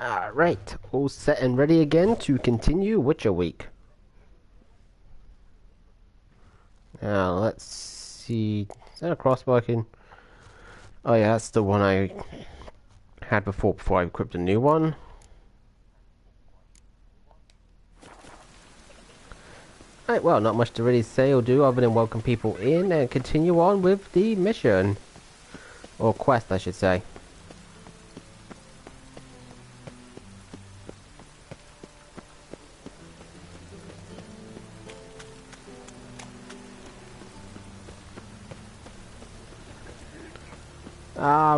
Alright, all set and ready again to continue Witcher Week. Now, let's see. Is that a crossbow I can... Oh yeah, that's the one I had before I equipped a new one. Right, well, not much to really say or do other than welcome people in and continue on with the mission. Or quest, I should say.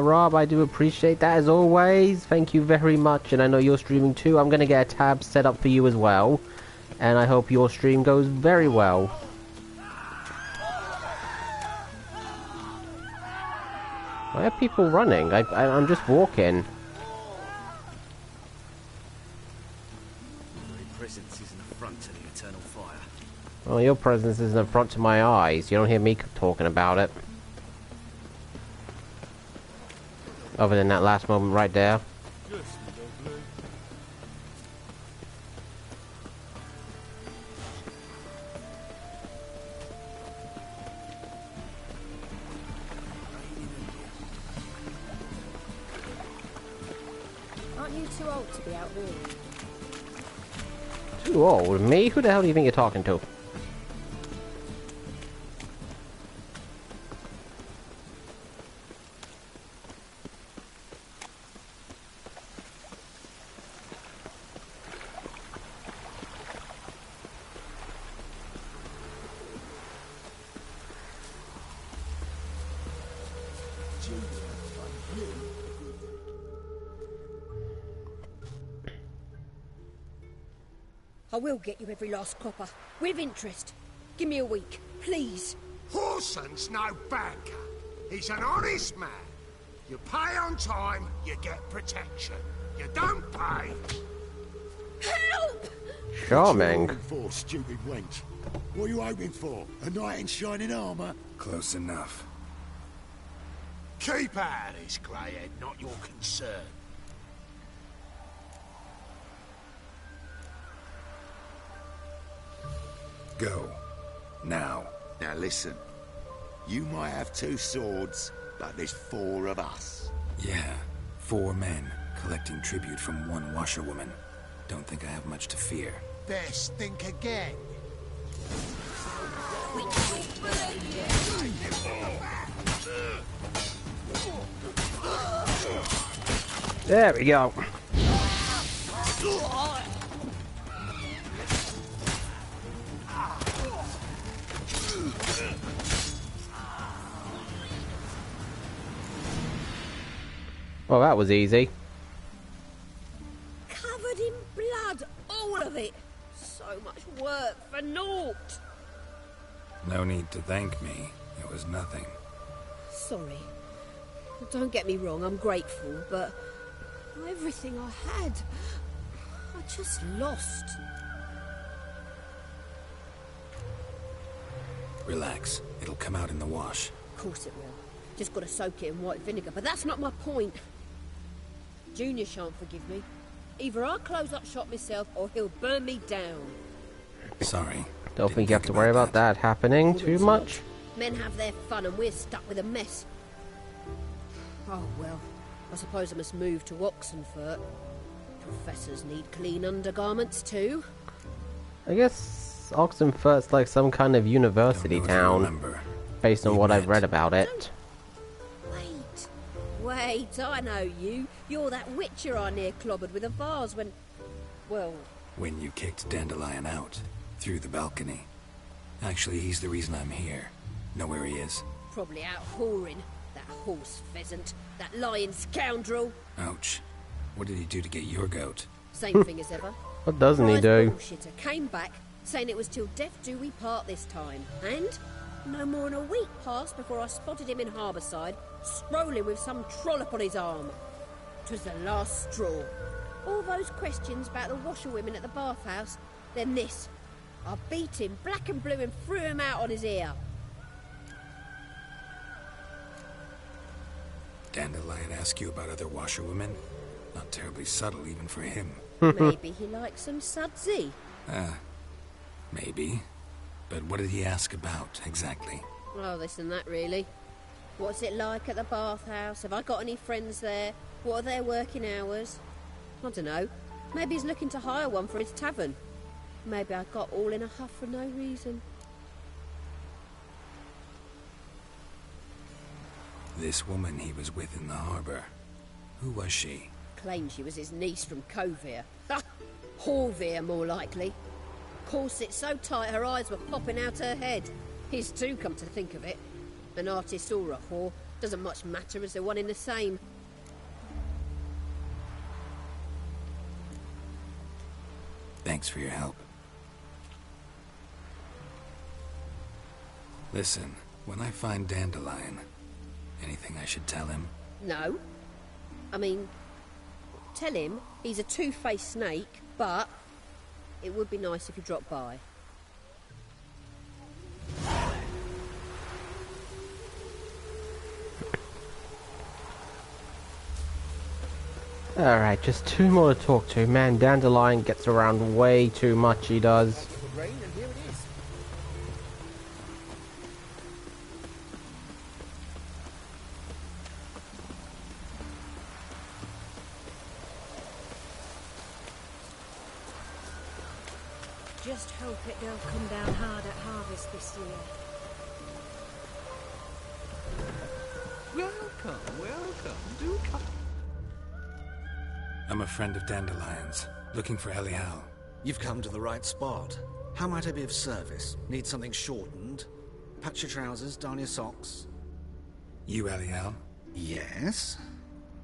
Rob, I do appreciate that as always. Thank you very much, and I know you're streaming too. I'm going to get a tab set up for you as well, and I hope your stream goes very well. Why are people running? I'm just walking. Your presence is an affront to the eternal fire. Well, your presence is an affront to my eyes. You don't hear me talking about it. Other than that last moment right there. Aren't you too old to be out walking? Too old? Me? Who the hell do you think you're talking to? I will get you every last copper, with interest. Give me a week, please. Horson's no banker. He's an honest man. You pay on time, you get protection. You don't pay... Help! Charming. What you hoping for, stupid wench? What are you hoping for? A knight in shining armour? Close enough. Keep out of this, greyhead, not your concern. Go. Now. Now listen. You might have 2 swords, but there's 4 of us. Yeah. 4 men, collecting tribute from 1 washerwoman. Don't think I have much to fear. Best think again. There we go. Well, that was easy. Covered in blood, all of it. So much work for naught. No need to thank me. It was nothing. Sorry. Don't get me wrong, I'm grateful, but everything I had, I just lost. Relax. It'll come out in the wash. Of course it will. Just gotta soak it in white vinegar, but that's not my point. Junior shan't forgive me. Either I'll close up shop myself or he'll burn me down. Sorry. Don't think you have to worry about that happening too much. Men have their fun and we're stuck with a mess. Oh well, I suppose I must move to Oxenfurt. Professors need clean undergarments too. I guess Oxenfurt's like some kind of university town, based on what I've read about it. Wait, I know you. You're that witcher I near clobbered with a vase when... well... When you kicked Dandelion out, through the balcony. Actually, he's the reason I'm here. Know where he is? Probably out whoring. That horse pheasant. That lying scoundrel. Ouch. What did he do to get your goat? Same thing as ever. What doesn't he do? Bullshitter came back, saying it was till death do we part this time. And no more than a week passed before I spotted him in Harbourside, strolling with some trollop on his arm. 'Twas the last straw. All those questions about the washerwomen at the bathhouse, then this. I beat him black and blue and threw him out on his ear. Dandelion ask you about other washerwomen? Not terribly subtle even for him. Maybe he likes some sudsy. Maybe. But what did he ask about, exactly? Oh, this and that, really. What's it like at the bathhouse? Have I got any friends there? What are their working hours? I don't know. Maybe he's looking to hire one for his tavern. Maybe I got all in a huff for no reason. This woman he was with in the harbor. Who was she? Claimed she was his niece from Covere. Ha! Horvere, more likely. Corset so tight her eyes were popping out her head. His too, come to think of it. An artist or a whore doesn't much matter as they're one in the same. Thanks for your help. Listen, when I find Dandelion, anything I should tell him? No. I mean, tell him he's a two-faced snake, but it would be nice if you dropped by. Alright, just two more to talk to. Man, Dandelion gets around way too much, he does. Just hope it don't come down hard at harvest this year. Welcome, do come. I'm a friend of Dandelion's, looking for Elial. You've come to the right spot. How might I be of service? Need something shortened? Patch your trousers, darn your socks. You Elial? Yes.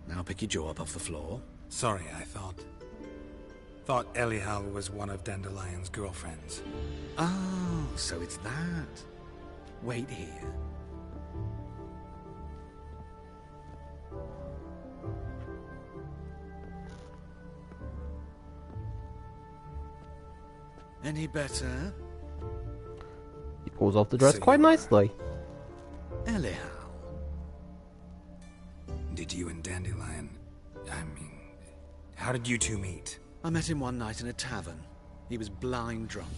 Now pick your jaw up off the floor. Sorry, I thought Elial was one of Dandelion's girlfriends. Oh, so it's that. Wait here. Any better? He pulls off the dress So quite you are- nicely. Elial. Did you and Dandelion... how did you two meet? I met him one night in a tavern. He was blind drunk.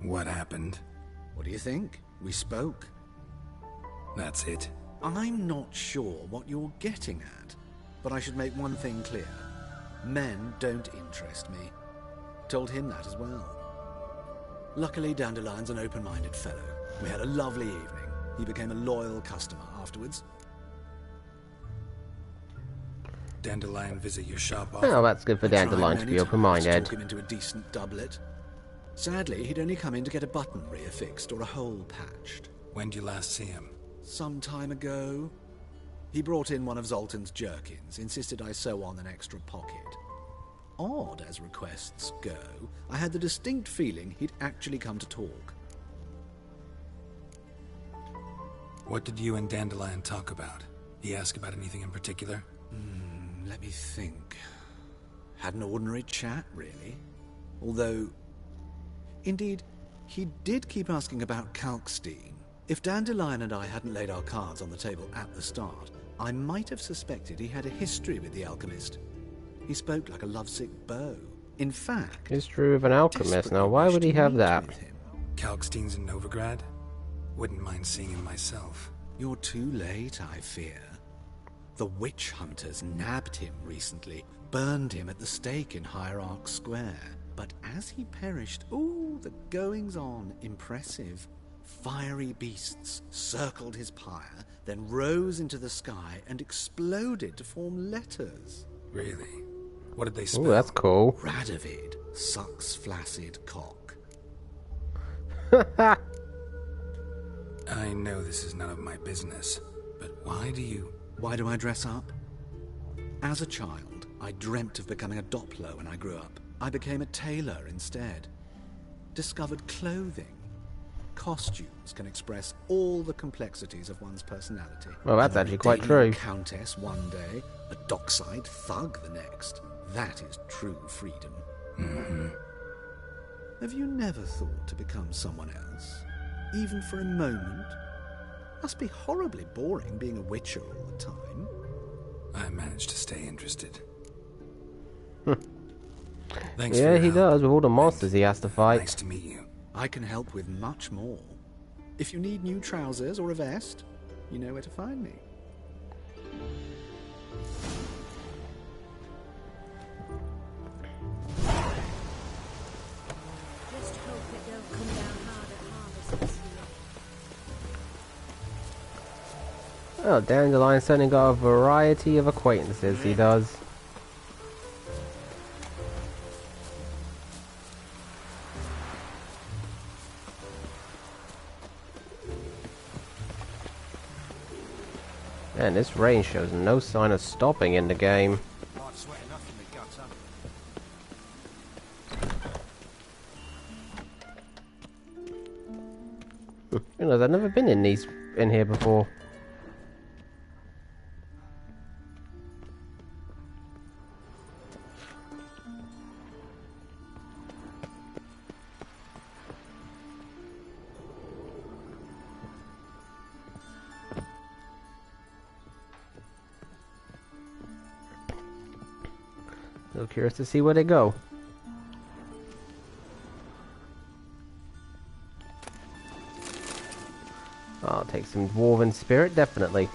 What happened? What do you think? We spoke. That's it. I'm not sure what you're getting at, but I should make one thing clear. Men don't interest me. Told him that as well. Luckily, Dandelion's an open-minded fellow. We had a lovely evening. He became a loyal customer afterwards. Dandelion visit your shop often? Oh, that's good for I tried Dandelion to many be times open-minded. talk him into a decent doublet. Sadly, he'd only come in to get a button reaffixed or a hole patched. When did you last see him? Some time ago. He brought in one of Zoltan's jerkins, insisted I sew on an extra pocket. Odd as requests go, I had the distinct feeling he'd actually come to talk. What did you and Dandelion talk about? He ask about anything in particular? Let me think. Had an ordinary chat, really. Although, indeed, he did keep asking about Kalkstein. If Dandelion and I hadn't laid our cards on the table at the start, I might have suspected he had a history with the alchemist. He spoke like a lovesick beau. In fact... History of an alchemist. Now, why would he have that? Kalkstein's in Novigrad? Wouldn't mind seeing him myself. You're too late, I fear. The witch hunters nabbed him recently, burned him at the stake in Hierarch Square. But as he perished, ooh, the goings-on, impressive. Fiery beasts circled his pyre, then rose into the sky and exploded to form letters. Really? What did they spell? Ooh, that's cool. Radovid sucks flaccid cock. I know this is none of my business, but why do you... Why do I dress up? As a child, I dreamt of becoming a Doppler when I grew up. I became a tailor instead. Discovered clothing. Costumes can express all the complexities of one's personality. Well, that's I'm a actually quite Redanian true. Countess one day, a dockside thug the next. That is true freedom. Mm-hmm. Have you never thought to become someone else? Even for a moment? Must be horribly boring being a witcher all the time. I managed to stay interested. Thanks for Yeah, your he help. does, with all the monsters he has to fight. Nice to meet you. I can help with much more. If you need new trousers or a vest, you know where to find me. Just hope it don't come down hard at harvest this year. Oh, Dandelion's certainly got a variety of acquaintances, he does. Man, this rain shows no sign of stopping in the game. You know, I've never been in here before. So curious to see where they go. I'll take some dwarven spirit, definitely.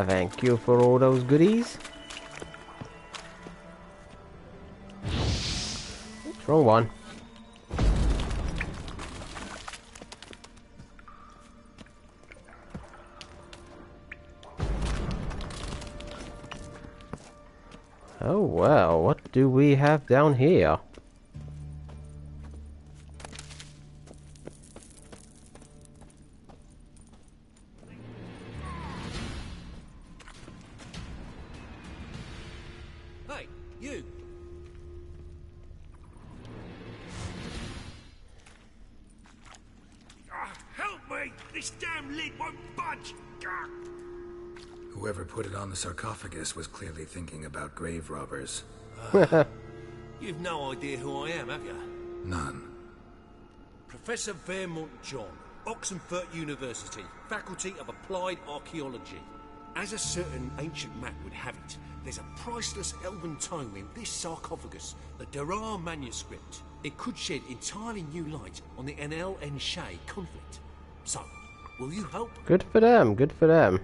Thank you for all those goodies. Oops, wrong one. Oh well, what do we have down here? Hey, you! Help me! This damn lid won't budge! Whoever put it on the sarcophagus was clearly thinking about grave robbers. You've no idea who I am, have you? None. Professor Vermont John, Oxenford University, Faculty of Applied Archaeology. As a certain ancient map would have it, there's a priceless elven tome in this sarcophagus, the Durar manuscript. It could shed entirely new light on the Enel and Shay conflict. So, will you help? Good for them, good for them.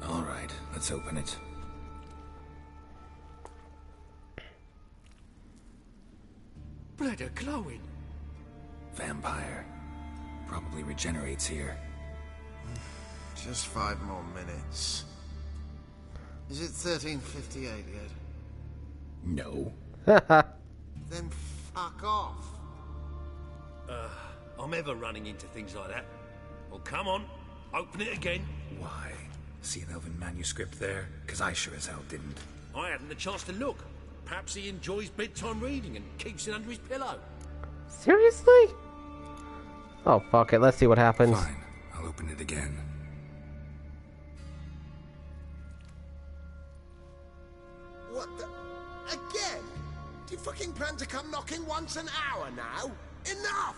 All right, let's open it. Blood are glowing. Vampire. Probably regenerates here. Just 5 more minutes. Is it 13:58 yet? No. Then fuck off. I'm ever running into things like that. Well, come on, open it again. Why? See an elven manuscript there? Because I sure as hell didn't. I hadn't the chance to look. Perhaps he enjoys bedtime reading and keeps it under his pillow. Seriously? Oh, fuck it. Let's see what happens. Fine. I'll open it again. What the? Again? Do you fucking plan to come knocking once an hour now? Enough!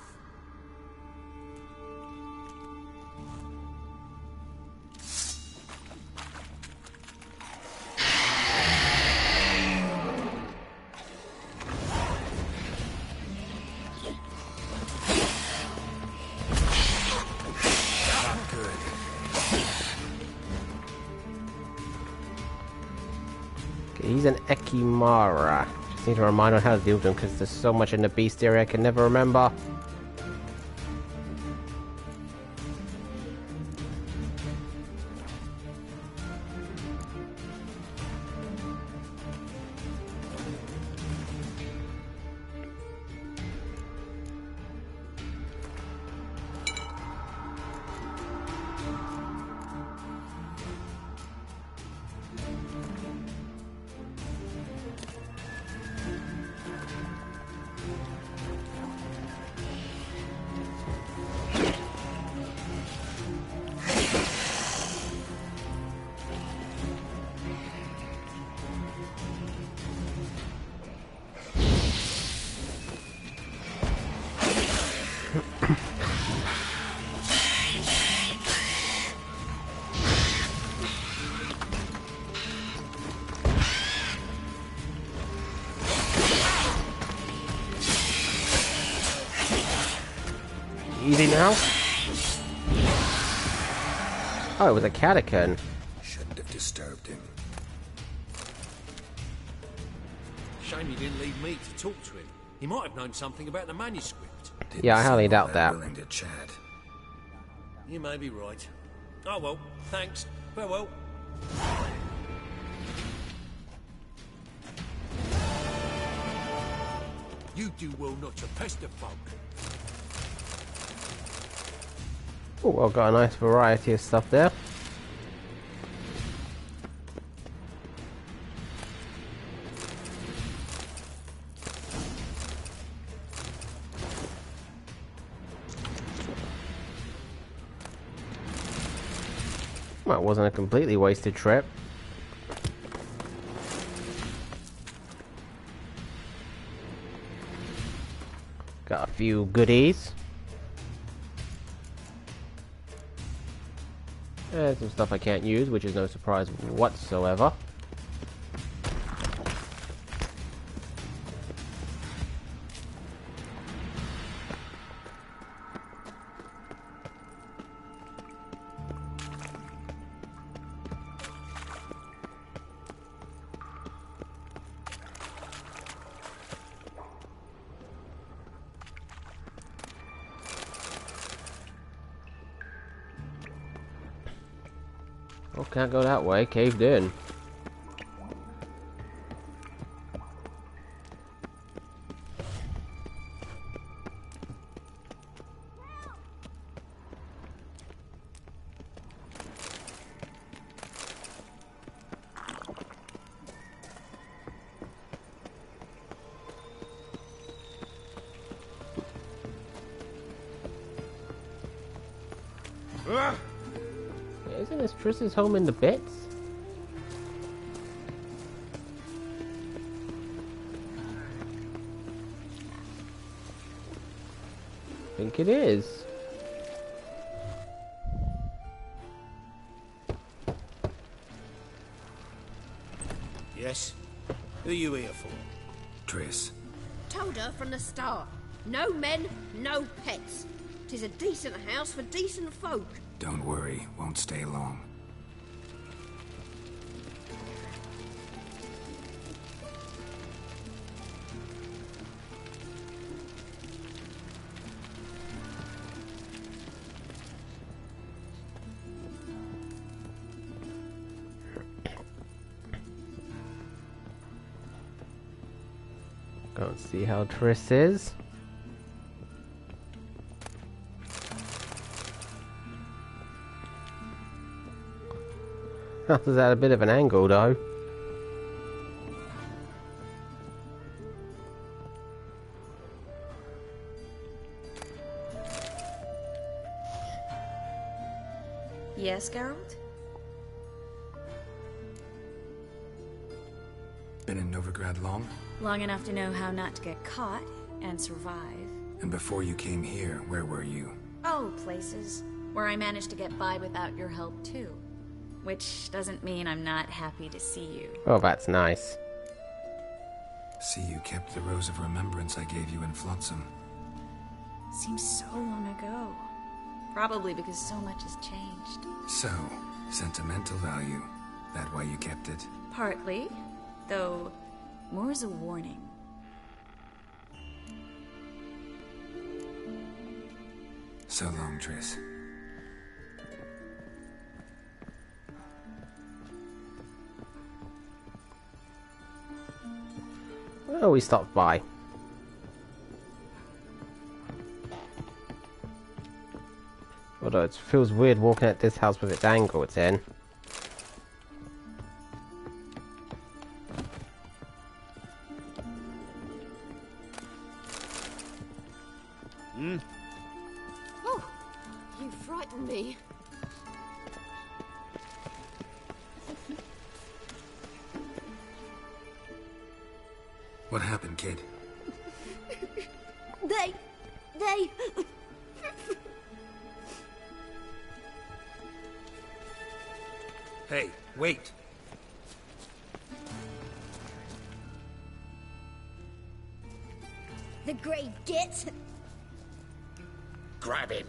He's an Ekimara. Just need to remind on how to deal with him because there's so much in the bestiary I can never remember. Easy now. Oh, it was a catacomb. Shouldn't have disturbed him. Shame you didn't leave me to talk to him. He might have known something about the manuscript. Yeah, I highly doubt that. Willing to chat. You may be right. Oh well, thanks. Farewell. You do well not to pester folk. Oh, I've got a nice variety of stuff there. Well, it wasn't a completely wasted trip. Got a few goodies. And some stuff I can't use, which is no surprise whatsoever. Oh, can't go that way. Caved in. Isn't this Triss's home in the bits? I think it is. Yes? Who are you here for? Triss. Told her from the start. No men, no pets. 'Tis a decent house for decent folk. Don't worry, won't stay long. Go and see how Triss is. That was at a bit of an angle, though. Yes, Geralt? Been in Novigrad long? Long enough to know how not to get caught and survive. And before you came here, where were you? Oh, places where I managed to get by without your help, too. Which doesn't mean I'm not happy to see you. Oh, that's nice. See, you kept the rose of remembrance I gave you in Flotsam. Seems so long ago. Probably because so much has changed. So, sentimental value. That why you kept it? Partly, though more as a warning. So long, Triss. Well, we stopped by. Although it feels weird walking at this house with its angle it's in. Oh, you frightened me. What happened, kid? They... Hey, wait. The Grey Git. grab him.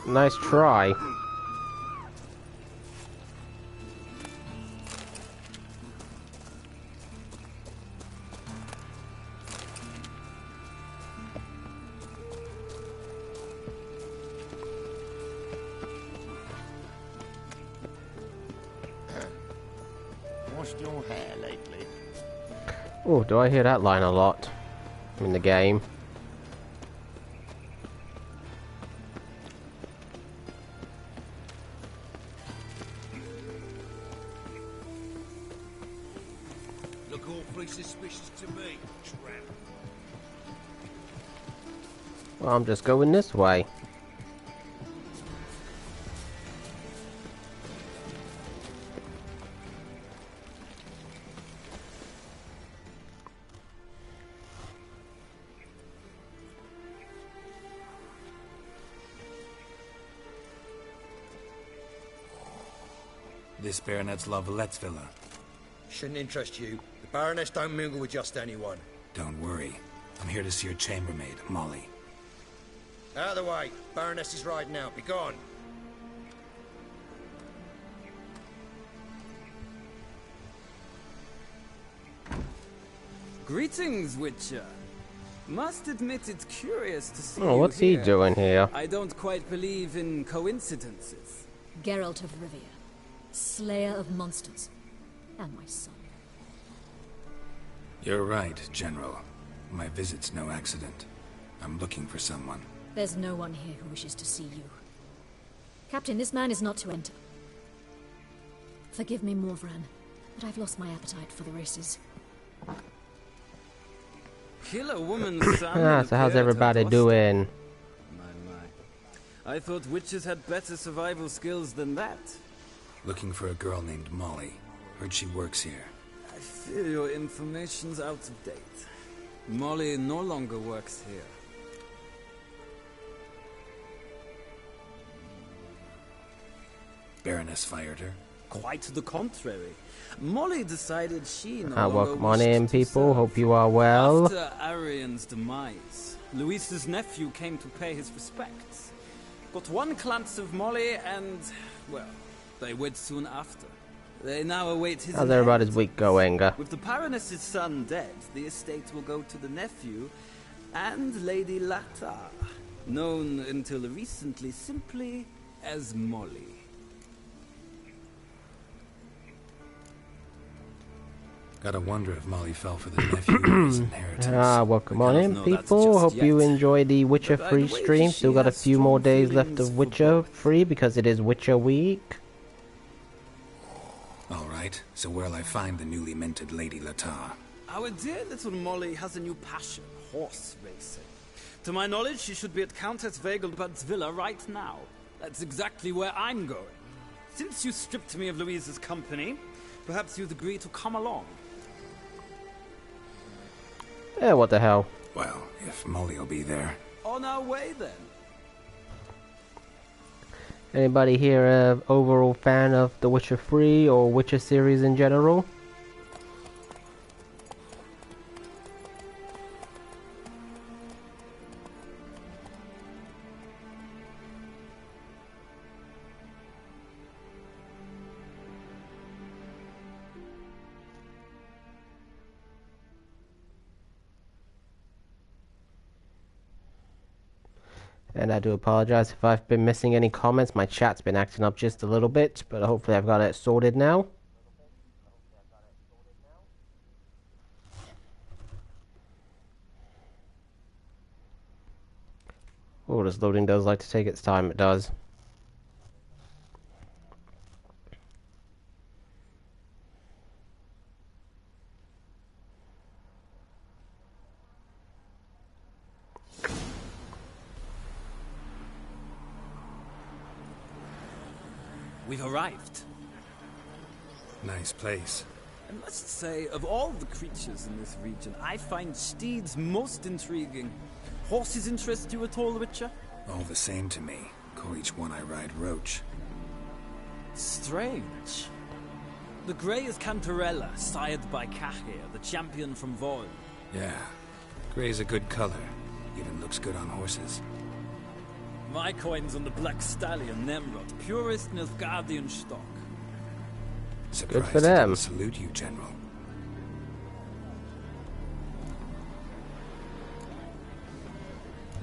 Nice try. Washed your hair lately? Oh, do I hear that line a lot in the game? Look awfully suspicious to me, tramp. Well, I'm just going this way. This Baronet's Lavallette's villa. Shouldn't interest you. The Baroness don't mingle with just anyone. Don't worry. I'm here to see your chambermaid, Molly. Out of the way. Baroness is riding out. Be gone. Greetings, Witcher. Must admit it's curious to see Oh, you what's here. he doing here? I don't quite believe in coincidences. Geralt of Rivia, slayer of monsters, and my son. You're right, General. My visit's no accident. I'm looking for someone. There's no one here who wishes to see you. Captain, this man is not to enter. Forgive me, Morvran, but I've lost my appetite for the races. Kill a woman's son. Ah, so how's everybody doing? My. I thought witches had better survival skills than that. Looking for a girl named Molly. Heard she works here. I fear your information's out of date. Molly no longer works here. Baroness fired her. Quite the contrary. Molly decided she no longer Welcome on in, wished to people. serve. Hope you are well. After Arian's demise, Luis's nephew came to pay his respects. Got one glance of Molly and, well, they wed soon after. They now await his How's everybody's inheritance. week going? With the Baroness's son dead, the estate will go to the nephew and Lady Lata, known until recently simply as Molly. Gotta wonder if Molly fell for the nephew or his inheritance. Welcome on in, people. Hope you enjoy the Witcher free stream. Still got a few more days left of Witcher free because it is Witcher week. Alright, so where'll I find the newly minted Lady Lata? Our dear little Molly has a new passion, horse racing. To my knowledge, she should be at Countess Vegelbud's villa right now. That's exactly where I'm going. Since you stripped me of Louise's company, perhaps you'd agree to come along. Yeah, what the hell? Well, if Molly will be there. On our way, then. Anybody here a overall fan of The Witcher 3 or Witcher series in general? And I do apologize if I've been missing any comments. My chat's been acting up just a little bit, but hopefully I've got it sorted now. Oh, this loading does like to take its time, it does. we've arrived. Nice place. I must say, of all the creatures in this region, I find steeds most intriguing. Horses interest you at all, Witcher? All the same to me. Call each one I ride Roach. Strange. The grey is Cantarella, sired by Cahir, the champion from Vol. Yeah. Gray's a good color. Even looks good on horses. My coin's on the Black Stallion, Nemrod, purest Nilfgaardian stock. Surprised good for them. I didn't salute you, General.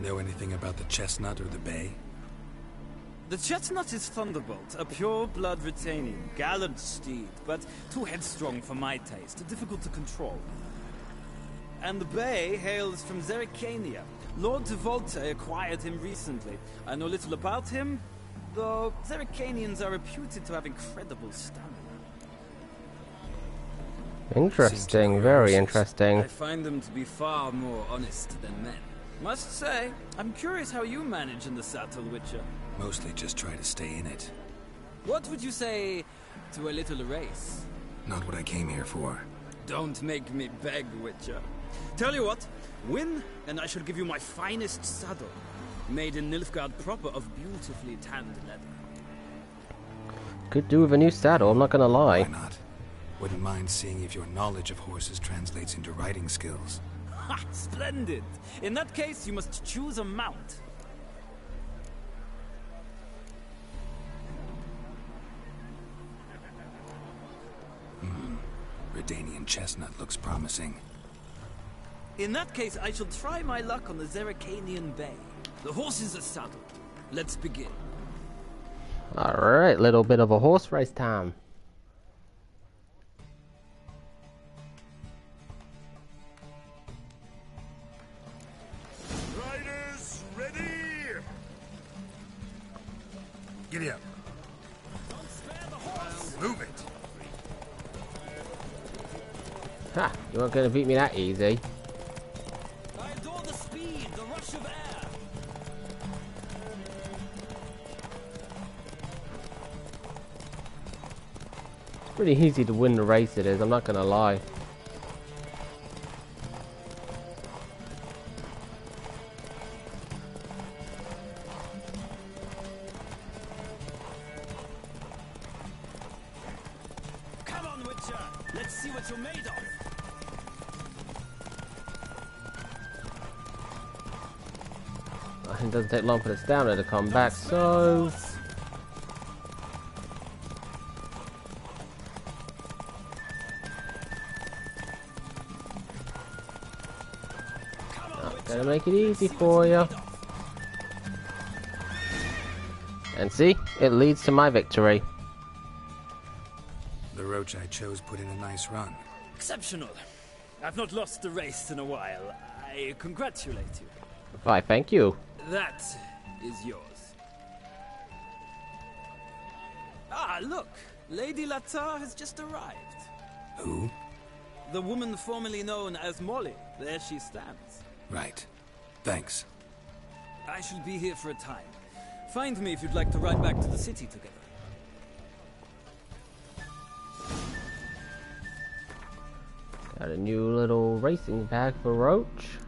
Know anything about the chestnut or the bay? The chestnut is Thunderbolt, a pure-blood Retanian, gallant steed, but too headstrong for my taste, difficult to control. And the bay hails from Zerrikania. Lord de Volte acquired him recently. I know little about him, though Zerrikanians are reputed to have incredible stamina. Interesting, very interesting. I find them to be far more honest than men. Must say, I'm curious how you manage in the saddle, Witcher. Mostly just try to stay in it. What would you say to a little race? Not what I came here for. Don't make me beg, Witcher. Tell you what, win, and I shall give you my finest saddle. Made in Nilfgaard proper of beautifully tanned leather. Could do with a new saddle, I'm not gonna lie. Why not? Wouldn't mind seeing if your knowledge of horses translates into riding skills. Ha! Splendid! In that case, you must choose a mount. Redanian chestnut looks promising. In that case, I shall try my luck on the Zerrikanian Bay. The horses are saddled. Let's begin. Alright, little bit of a horse race time. Riders, ready! Giddy up. Don't spare the horse! Move it. Ha! You weren't gonna beat me that easy. I adore the speed, the rush of air. It's pretty easy to win the race, it is, I'm not gonna lie. Come on, Witcher! Let's see what you're made of! It doesn't take long for the stamina to come back, so... Gonna make it easy for you. And see, it leads to my victory. The Roach I chose put in a nice run. Exceptional. I've not lost a race in a while. I congratulate you. Why, thank you. That is yours. Ah, look! Lady Latar has just arrived. Who? The woman formerly known as Molly. There she stands. Right. Thanks. I shall be here for a time. Find me if you'd like to ride back to the city together. Got a new little racing bag for Roach.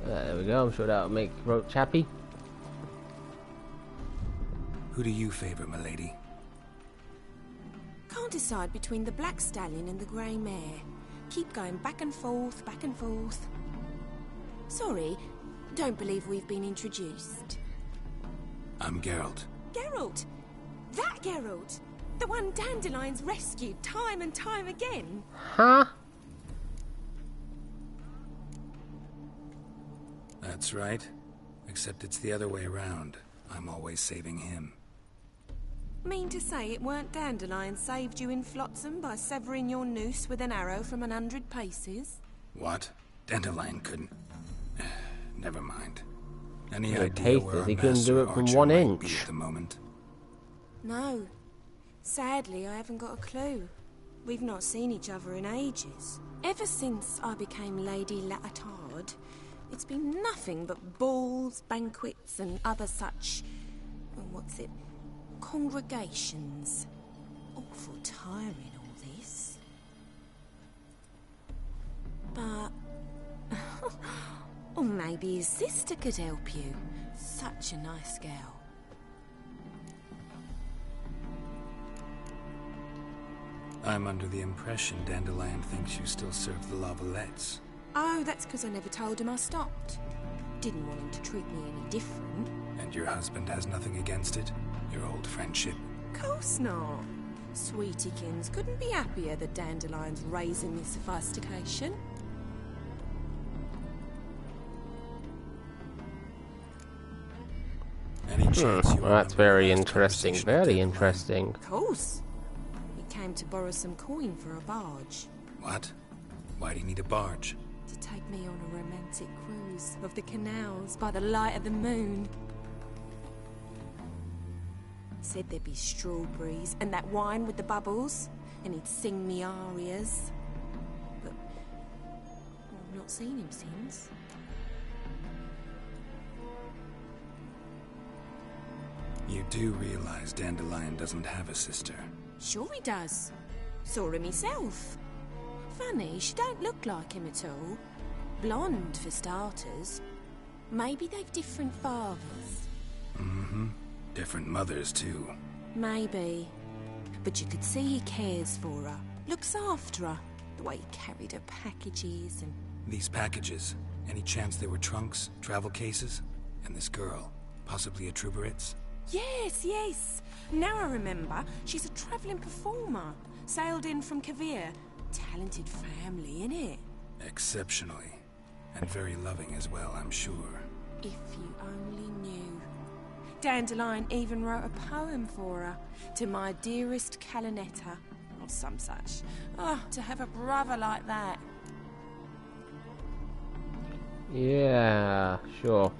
There we go, I'm sure that'll make Roach happy. Who do you favor, milady? Can't decide between the Black Stallion and the Grey Mare. Keep going back and forth, back and forth. Sorry, don't believe we've been introduced. I'm Geralt. Geralt! That Geralt! The one Dandelion's rescued time and time again! Huh? That's right. Except it's the other way around. I'm always saving him. Mean to say it weren't Dandelion saved you in Flotsam by severing your noose with an arrow from 100 paces? What? Dandelion couldn't... Never mind. Any The idea where paces, our he couldn't do master it from archer 1 might be inch. at the moment? No. Sadly, I haven't got a clue. We've not seen each other in ages. Ever since I became Lady Latard, It's been nothing but balls, banquets, and other such... congregations. Awful tiring, all this. But... or maybe his sister could help you. Such a nice girl. I'm under the impression Dandelion thinks you still serve the Lavalettes. Oh, that's because I never told him I stopped. Didn't want him to treat me any different. And your husband has nothing against it? Your old friendship? Course not. Sweetiekins couldn't be happier that Dandelion's raising this sophistication. Any chance you Well, that's very interesting. Very interesting. Of course. He came to borrow some coin for a barge. What? Why do you need a barge? To take me on a romantic cruise of the canals by the light of the moon. Said there'd be strawberries and that wine with the bubbles, and he'd sing me arias. But I've not seen him since. You do realize Dandelion doesn't have a sister? Sure he does. Saw him himself. Funny, she don't look like him at all. Blonde, for starters. Maybe they've different fathers. Mm-hmm. Different mothers, too. Maybe. But you could see he cares for her. Looks after her. The way he carried her packages and... These packages, any chance they were trunks, travel cases? And this girl, possibly a Troubaritz? Yes, yes. Now I remember. She's a travelling performer. Sailed in from Kavir. Talented family, innit? Exceptionally. And very loving as well, I'm sure. If you only knew. Dandelion even wrote a poem for her. To my dearest Calinetta. Or some such. Oh, to have a brother like that. Yeah, sure.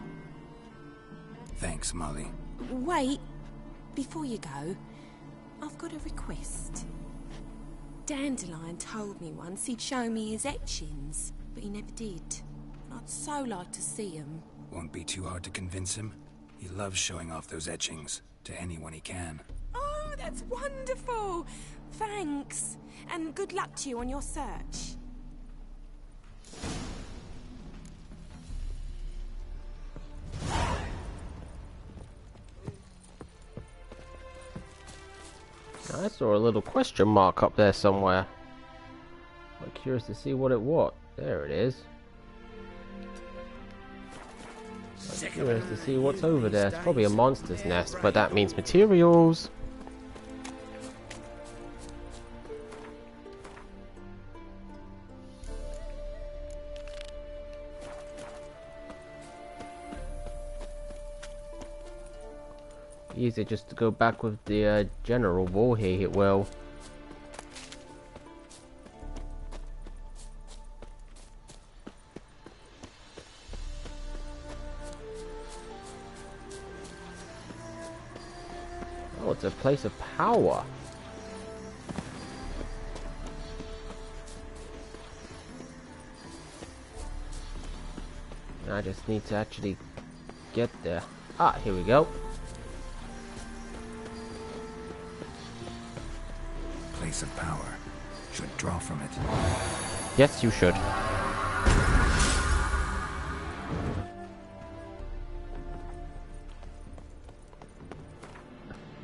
Thanks, Molly. Wait. Before you go, I've got a request. Dandelion told me once he'd show me his etchings, but he never did. I'd so like to see them. Won't be too hard to convince him. He loves showing off those etchings to anyone he can. Oh, that's wonderful! Thanks. And good luck to you on your search. I saw a little question mark up there somewhere. I'm curious to see what it was. There it is. I'm curious to see what's over there. It's probably a monster's nest, but that means materials. Easy just to go back with the general wall here, it will. Oh, it's a place of power. I just need to actually get there. Ah, here we go. Place of power. Should draw from it. Yes, you should.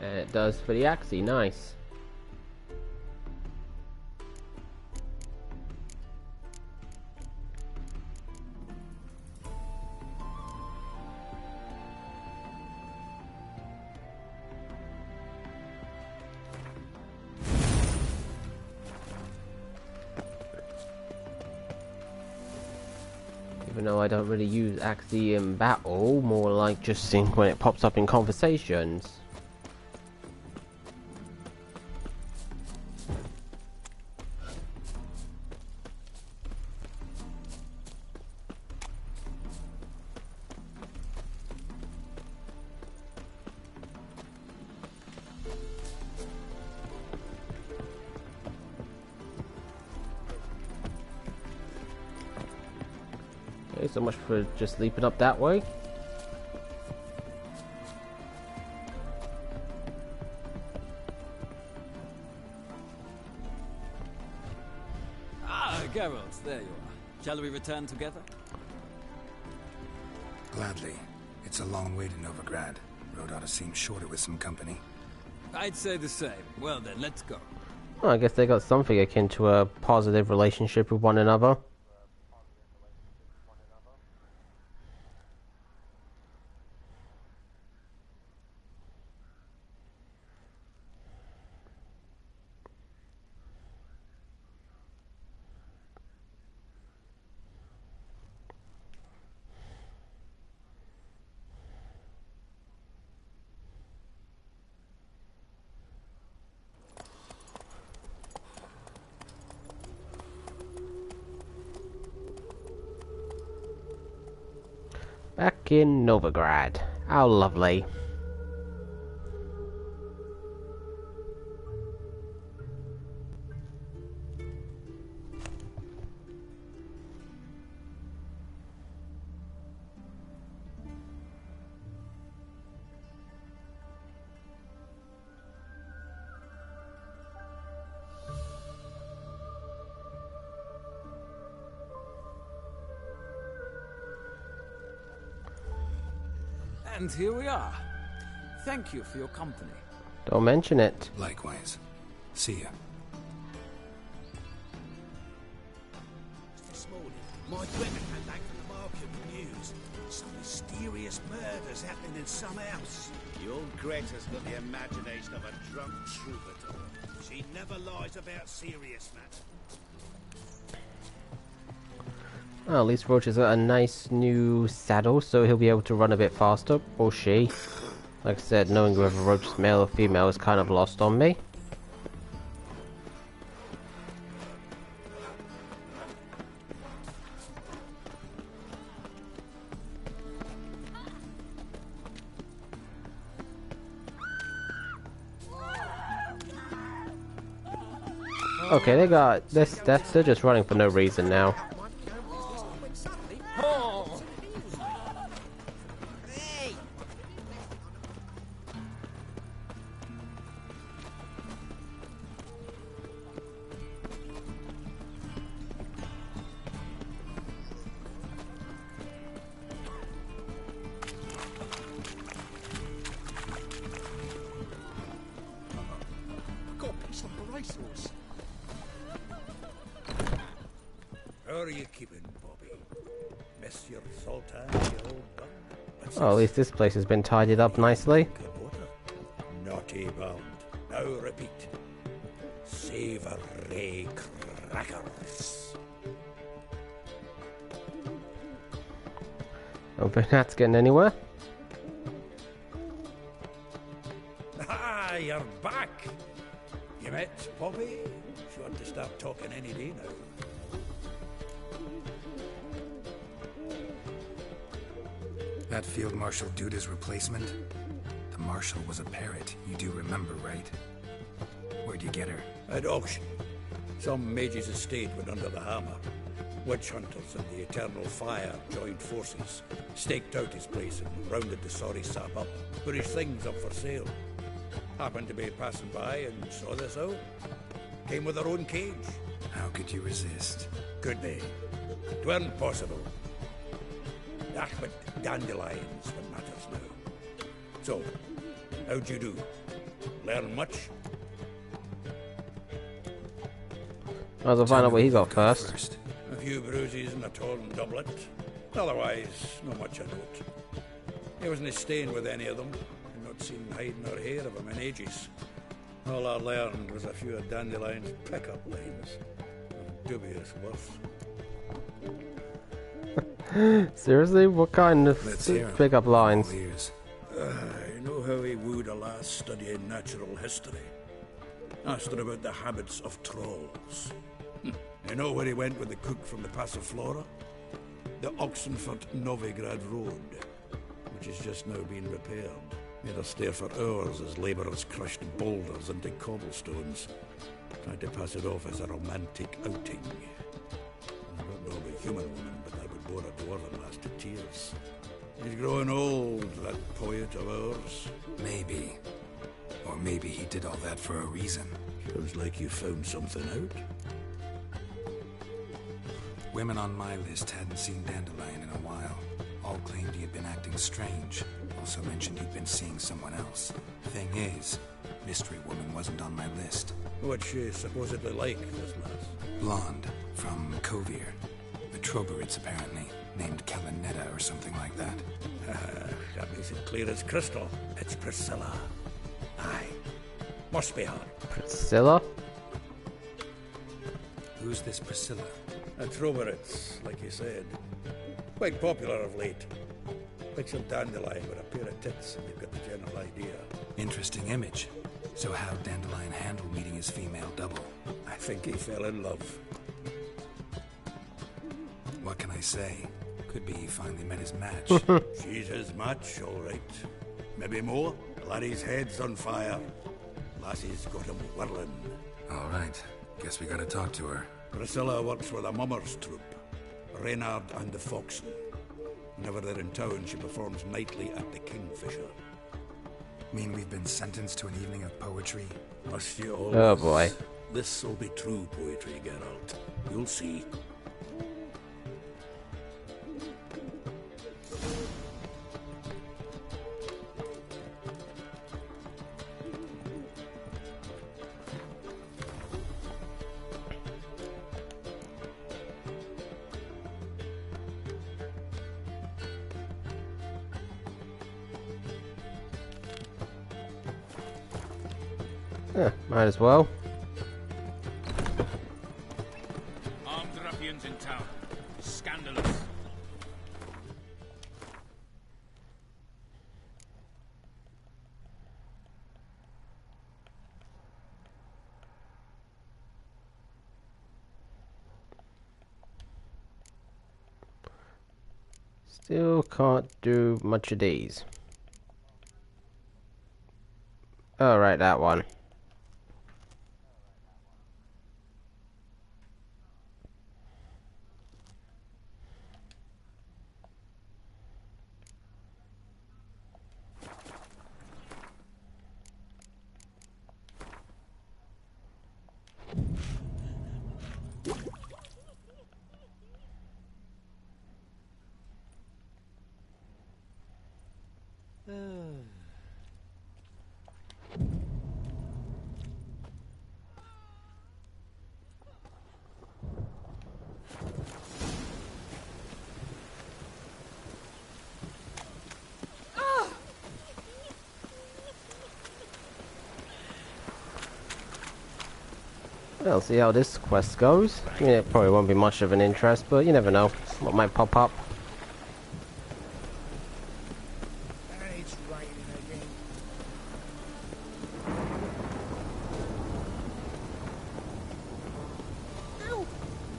And it does for the Axie, nice. Even though I don't really use Axie in battle, more like just seeing when it pops up in conversations. Okay, so much for just sleeping up that way. Ah, Geralt, there you are. Shall we return together? Gladly. It's a long way to Novigrad. Road ought to seem shorter with some company. I'd say the same. Well then, let's go. Well, I guess they got something akin to a positive relationship with one another. Back in Novigrad. How lovely. And here we are. Thank you for your company. Don't mention it. Likewise. See ya. This morning, my women came back from the market with news. Some mysterious murders happening in some house. The old Greta's got the imagination of a drunk troubadour. She never lies about serious matters. Well, at least Roach has got a nice new saddle, so he'll be able to run a bit faster. Or she. Like I said, knowing whether Roach is male or female is kind of lost on me. Okay, they got this. They're just running for no reason now. How are you keeping, Bobby? Miss your sultan, you old bum? Oh, at least this place has been tidied up nicely. Naughty bound. Now repeat. Savory crackers. Don't think that's getting anywhere. Ah, you're back. You met Bobby? She ought to start talking any day now. That Field Marshal Duda's replacement? The Marshal was a parrot, you do remember, right? Where'd you get her? At auction. Some mage's estate went under the hammer. Witch hunters and the Eternal Fire joined forces, staked out his place and rounded the sorry sap up, put his things up for sale. Happened to be passing by and saw this out. Came with her own cage. How could you resist? Could they? It weren't possible. Ah, but dandelions what matters now. So, how'd you do? Learn much? I'll find out what he got first. A few bruises and a torn doublet. Otherwise, not much of note. He wasn't staying with any of them. I've not seen hide nor hair of him in ages. All I learned was a few of Dandelion's pick-up lines. Of dubious worth. Seriously? What kind of pick-up lines? I know how he wooed a lass studying natural history. Asked her about the habits of trolls. You know where he went with the cook from the Passiflora? The Oxenfurt-Novigrad Road, which is just now being repaired. Made her stare for hours as labourers crushed boulders into cobblestones. Tried to pass it off as a romantic outing. I don't know of a human woman, but I would bore a dwarven lass to tears. He's growing old, that poet of ours. Maybe. Or maybe he did all that for a reason. Sounds like you found something out. Women on my list hadn't seen Dandelion in a while. All claimed he had been acting strange. Also mentioned he'd been seeing someone else. Thing is, Mystery Woman wasn't on my list. What's she supposedly like, this lass? Blonde, from Kovir. The Troberids, apparently. Named Kalanetta or something like that. That makes it clear as crystal. It's Priscilla. Aye. Must be her. Priscilla? Who's this Priscilla? A Troberids, like you said. Quite popular of late. Picture Dandelion with a pair of tits and you've got the general idea. Interesting image. So how'd Dandelion handle meeting his female double? I think he fell in love. What can I say? Could be he finally met his match. She's his match, all right. Maybe more. Laddie's head's on fire. Lassie's got him whirling. All right. Guess we gotta talk to her. Priscilla works with a mummers troupe. Reynard and the Foxen. Whenever they're in town, she performs nightly at the Kingfisher. Mean we've been sentenced to an evening of poetry? Must you always? Oh boy. This'll be true poetry, Geralt. You'll see. Yeah, might as well. Armed ruffians in town. Scandalous. Still can't do much of these. Oh, right, that one. Well, see how this quest goes. I mean, it probably won't be much of an interest, but you never know what might pop up. It's raining again. Ow!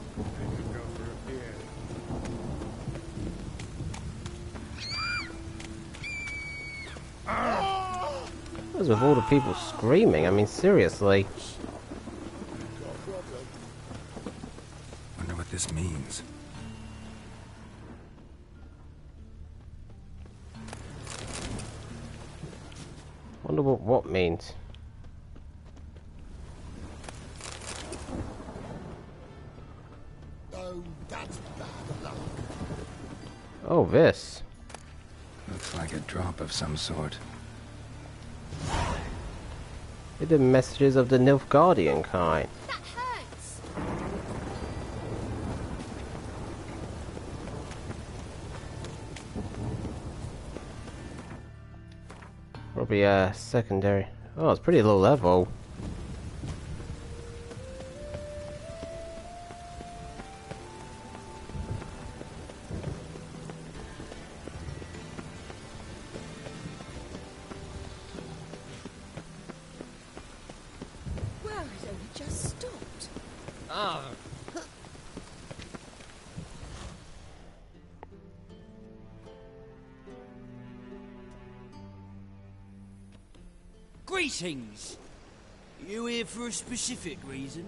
I could go for a beer. What's with all the people screaming? I mean, seriously. Wonder what this means. Wonder what means. Oh, that's bad luck. Oh, this. Looks like a drop of some sort. Hidden messages of the Nilfgaardian kind. That hurts. Probably secondary. Oh, it's pretty low level. Well, it only just stopped. Ah, Greetings. You here for a specific reason?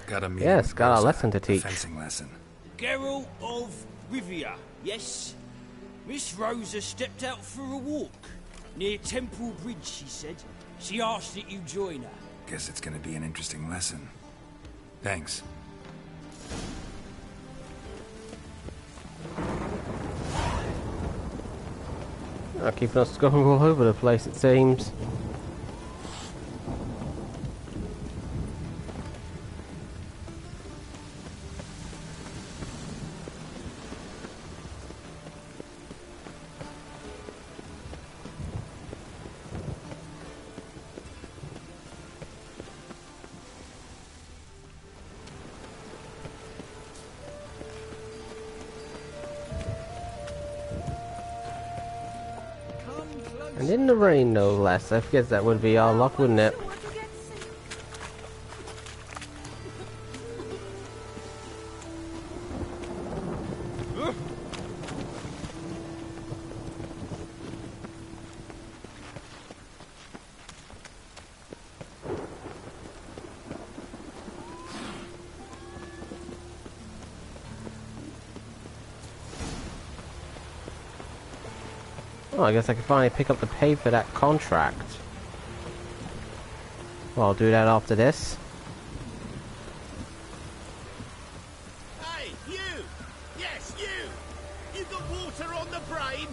Got a meeting Yes, with got a Rosa, lesson to teach. Fencing lesson. Geralt of Rivia, yes? Miss Rosa stepped out for a walk. Near Temple Bridge, she said. She asked that you join her. Guess it's gonna be an interesting lesson. Thanks. Keeping us going all over the place, it seems. And in the rain, no less. I guess that would be our luck, wouldn't it? Oh, I guess I can finally pick up the pay for that contract. Well, I'll do that after this. Hey, you! Yes, you! You got water on the brain?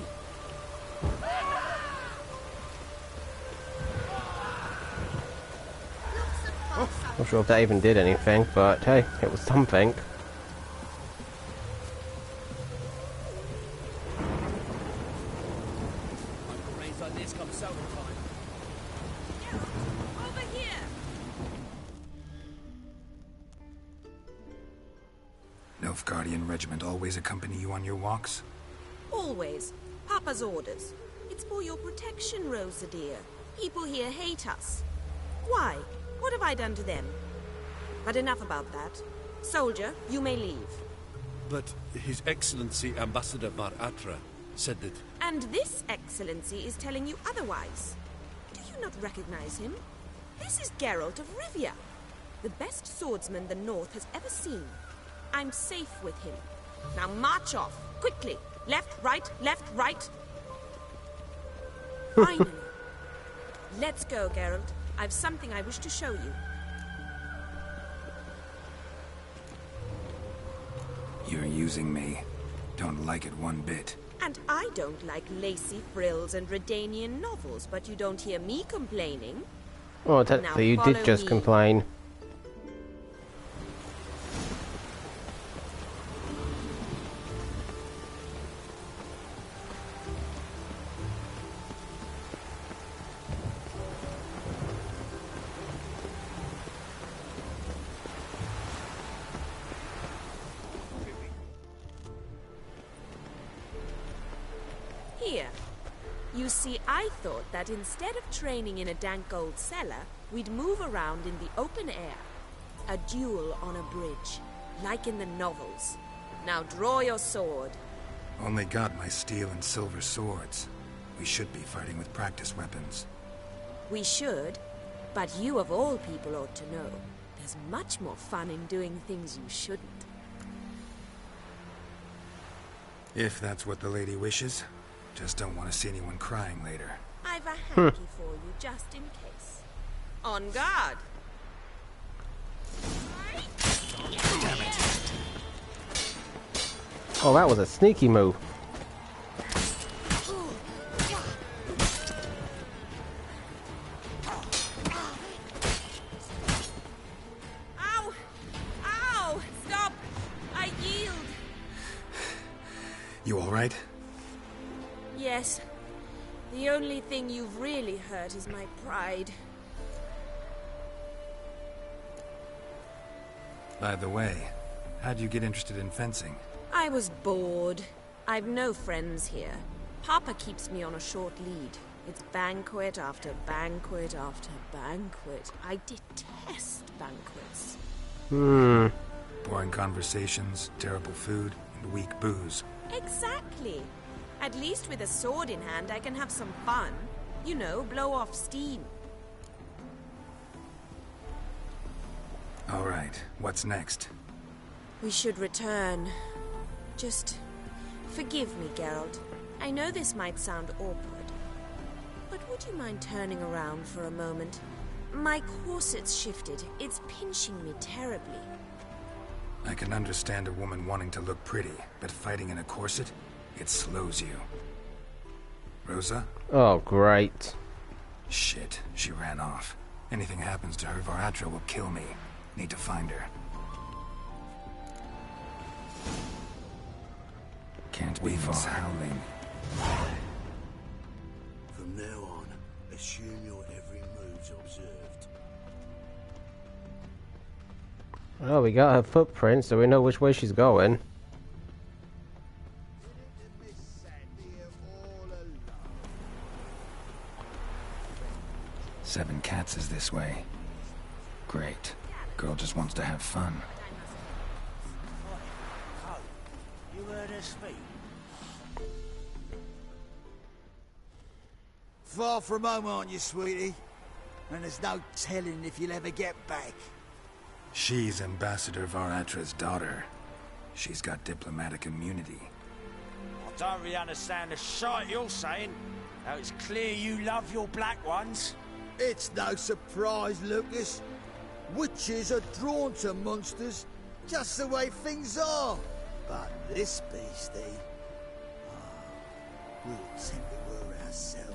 Not sure if that even did anything, but hey, it was something. Nilfgaardian regiment always accompany you on your walks? Always. Papa's orders. It's for your protection, Rosa dear. People here hate us. Why? What have I done to them? But enough about that. Soldier, you may leave. But His Excellency Ambassador Bar Atra said that... And this Excellency is telling you otherwise. Do you not recognize him? This is Geralt of Rivia, the best swordsman the North has ever seen. I'm safe with him. Now march off, quickly. Left, right, left, right. Finally. Let's go, Geralt. I've something I wish to show you. You're using me. Don't like it one bit. And I don't like lacy frills and Redanian novels, but you don't hear me complaining. Oh, technically you did just complain. Here. You see, I thought that instead of training in a dank old cellar, we'd move around in the open air. A duel on a bridge, like in the novels. Now draw your sword. Only got my steel and silver swords. We should be fighting with practice weapons. We should, but you of all people ought to know. There's much more fun in doing things you shouldn't. If that's what the lady wishes. Just don't want to see anyone crying later. I've a hanky for you, just in case. On guard! Damn it! Oh, that was a sneaky move. Ow! Ow! Stop! I yield! You alright? Yes. The only thing you've really hurt is my pride. By the way, how'd you get interested in fencing? I was bored. I've no friends here. Papa keeps me on a short lead. It's banquet after banquet after banquet. I detest banquets. Boring conversations, terrible food, and weak booze. Exactly. At least with a sword in hand, I can have some fun. You know, blow off steam. Alright, what's next? We should return. Just forgive me, Geralt. I know this might sound awkward, but would you mind turning around for a moment? My corset's shifted. It's pinching me terribly. I can understand a woman wanting to look pretty, but fighting in a corset, it slows you. Rosa? Oh, great. Shit, she ran off. Anything happens to her, Varatra will kill me. Need to find her. Can't be far. Howling. From now on, assume your every move's observed. Well, we got her footprint, so we know which way she's going. Seven Cats is this way. Great. Girl just wants to have fun. Oh, you heard her speak? Far from home, aren't you, sweetie? And there's no telling if you'll ever get back. She's Ambassador Varatra's daughter. She's got diplomatic immunity. I don't really understand the shite you're saying. Now it's clear you love your black ones. It's no surprise, Lucas. Witches are drawn to monsters, just the way things are. But this beastie, we'll think we were ourselves.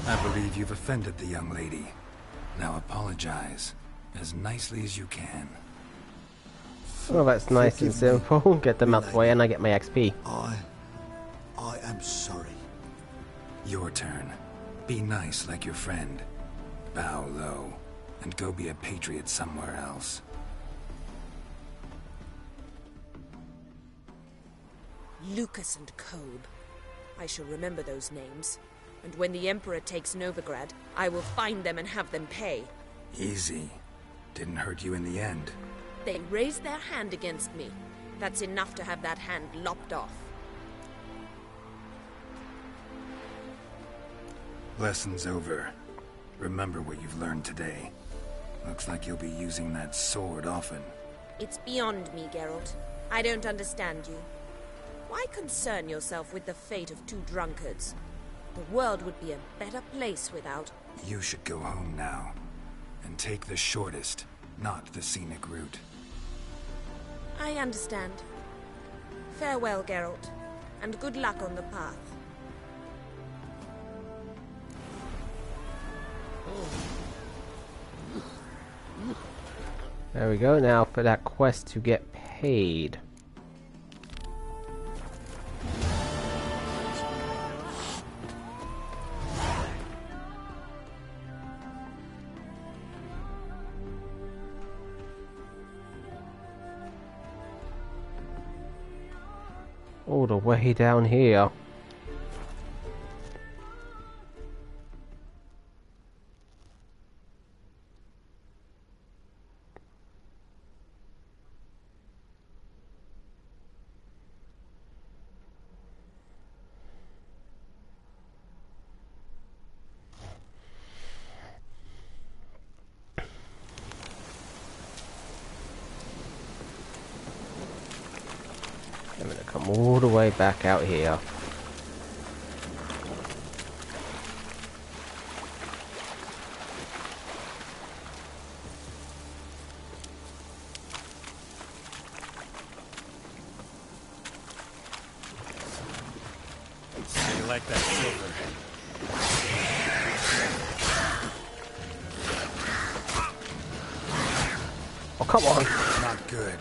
I believe you've offended the young lady. Now apologize, as nicely as you can. Well, that's nice and simple. Get them out the way and I get my XP. I am sorry. Your turn. Be nice like your friend. Bow low, and go be a patriot somewhere else. Lucas and Kobe. I shall remember those names. And when the Emperor takes Novigrad, I will find them and have them pay. Easy. Didn't hurt you in the end. They raised their hand against me. That's enough to have that hand lopped off. Lesson's over. Remember what you've learned today. Looks like you'll be using that sword often. It's beyond me, Geralt. I don't understand you. Why concern yourself with the fate of two drunkards? The world would be a better place without... You should go home now. And take the shortest, not the scenic route. I understand. Farewell, Geralt. And good luck on the path. There we go, now for that quest to get paid. All the way down here. I'm gonna come all the way back out here. How you like that silver? Oh, come on. Not good.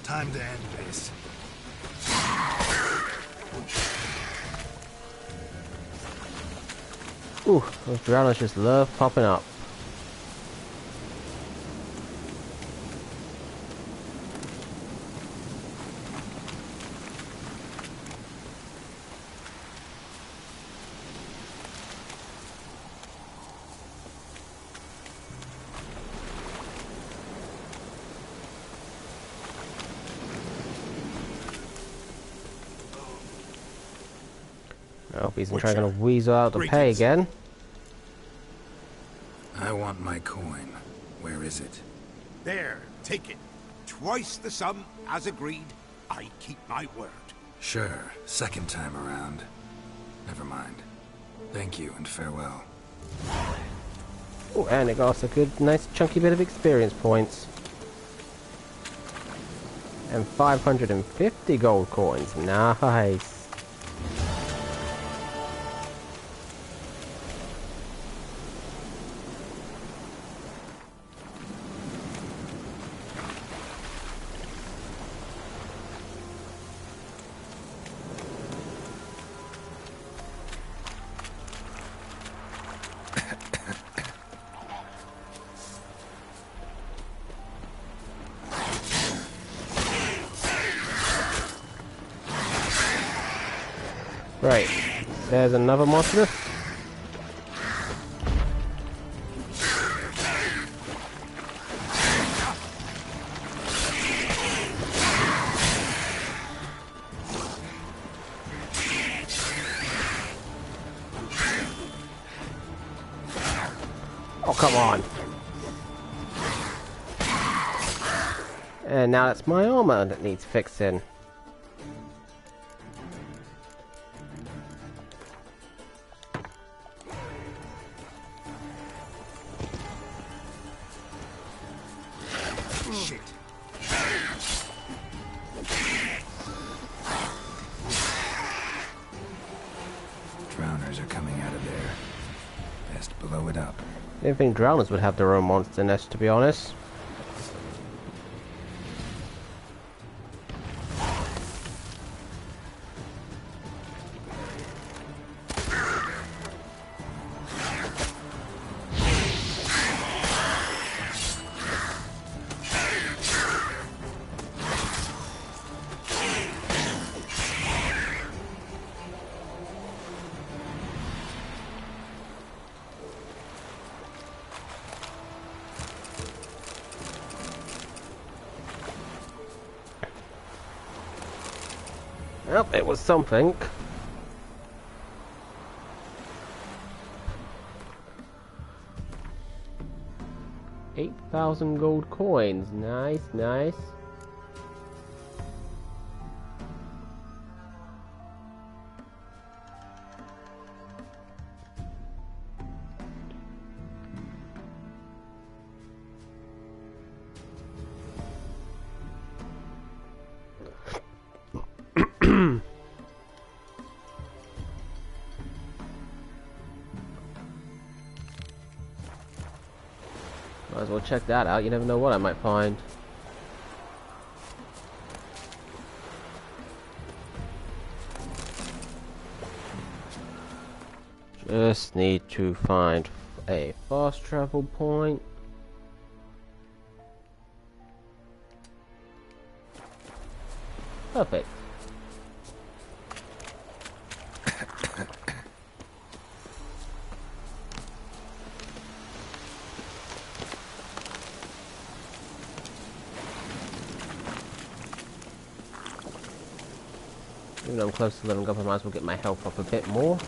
Time to end this. Ooh, those drowners just love popping up. I hope he's trying to weasel out the pay again. I want my coin. Where is it? There, take it. Twice the sum, as agreed. I keep my word. Sure, second time around. Never mind. Thank you and farewell. Oh, and it got us a good, nice chunky bit of experience points. And 550 gold coins. Nice. Right, there's another monster. Oh, come on. And now it's my armor that needs fixing. Shit. Drowners are coming out of there. Best blow it up. I didn't think drowners would have their own monster nest, to be honest. Well, it was something. $8,000 gold coins. Nice, nice. Might as well check that out. You never know what I might find. Just need to find a fast travel point. Perfect. Even though I'm close to leveling up, I might as well get my health up a bit more.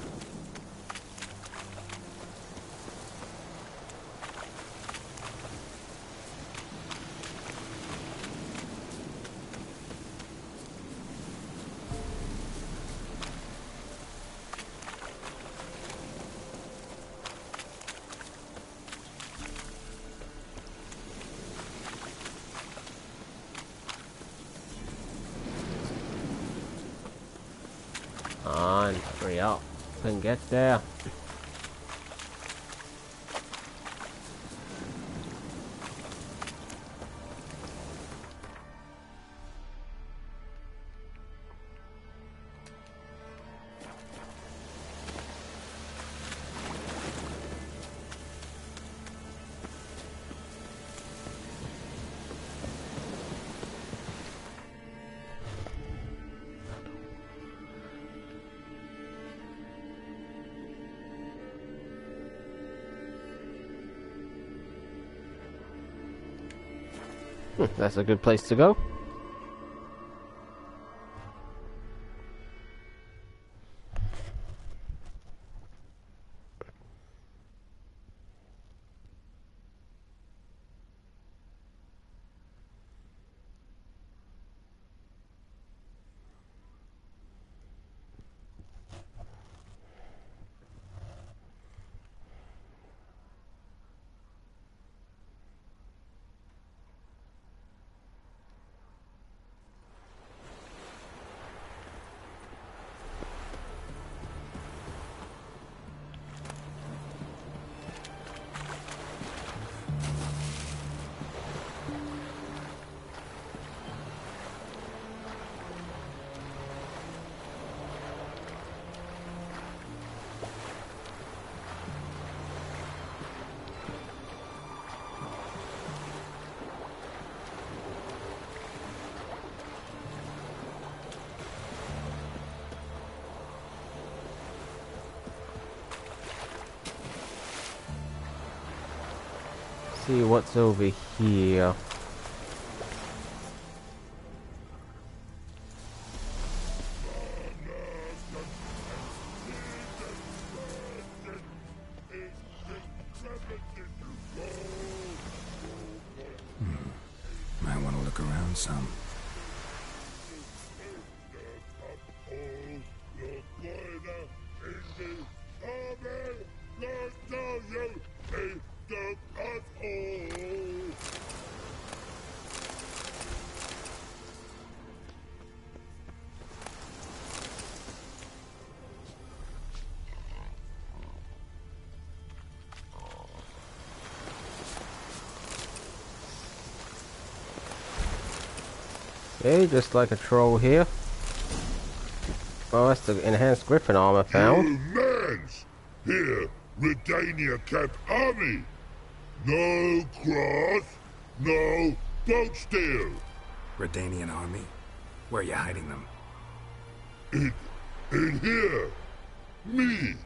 On, hurry up. Couldn't get there. That's a good place to go. see what's over here. Might want to look around some. Okay, just like a troll here. Oh, that's the enhanced griffin armor found. You mans! Here, Redania Camp Army! No cross, no boat steal! Redanian army? Where are you hiding them? In here! Me!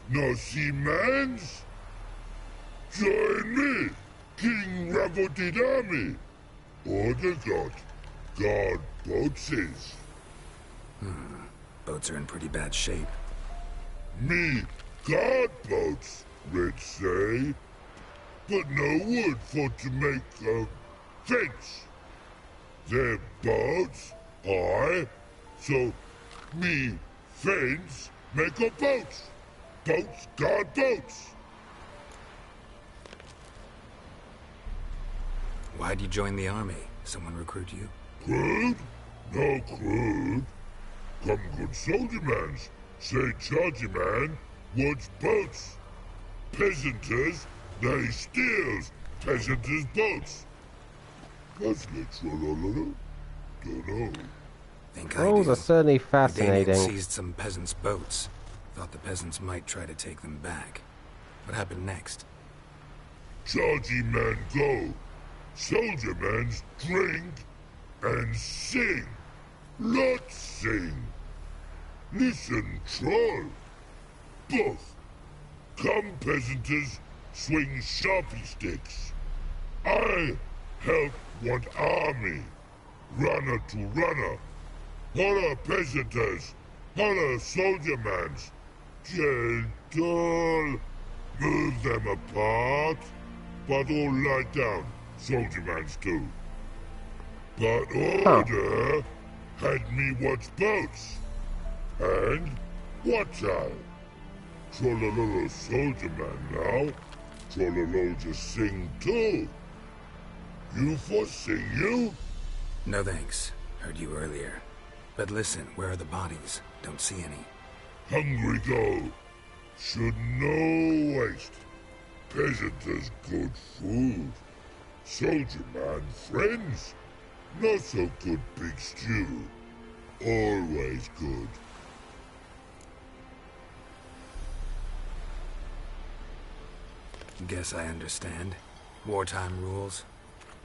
No see mans? Join me, King Ravodid Army! Order got guard boatses. Boats are in pretty bad shape. Me guard boats, let's say. But no wood for to make a fence. Their boats, aye. So me fence make a boats. Boats guard boats. Why'd you join the army? Someone recruit you? Crude? No crude. Come good soldier mans. Say chargy man wants boats. Peasanters, they steals peasanters' boats. That's literally, dunno. Think Trolls are certainly fascinating. Redanian seized some peasants' boats. Thought the peasants might try to take them back. What happened next? Chargy man go. Soldier mans drink and sing. Not sing. Listen, troll. Both. Come peasanters swing sharpie sticks. I help want army. Runner to runner. Holla peasanters. Holla soldier mans. Gentle. Move them apart. But all lie down. Soldier mans too. But order had me watch boats. And watch out. Trollololo soldier man now. Trollolo just sing too. You for sing you? No thanks. Heard you earlier. But listen, where are the bodies? Don't see any. Hungry go. Should no waste. Peasanters good food. Soldier man friends. Not so good big stew. Always good. Guess I understand. Wartime rules?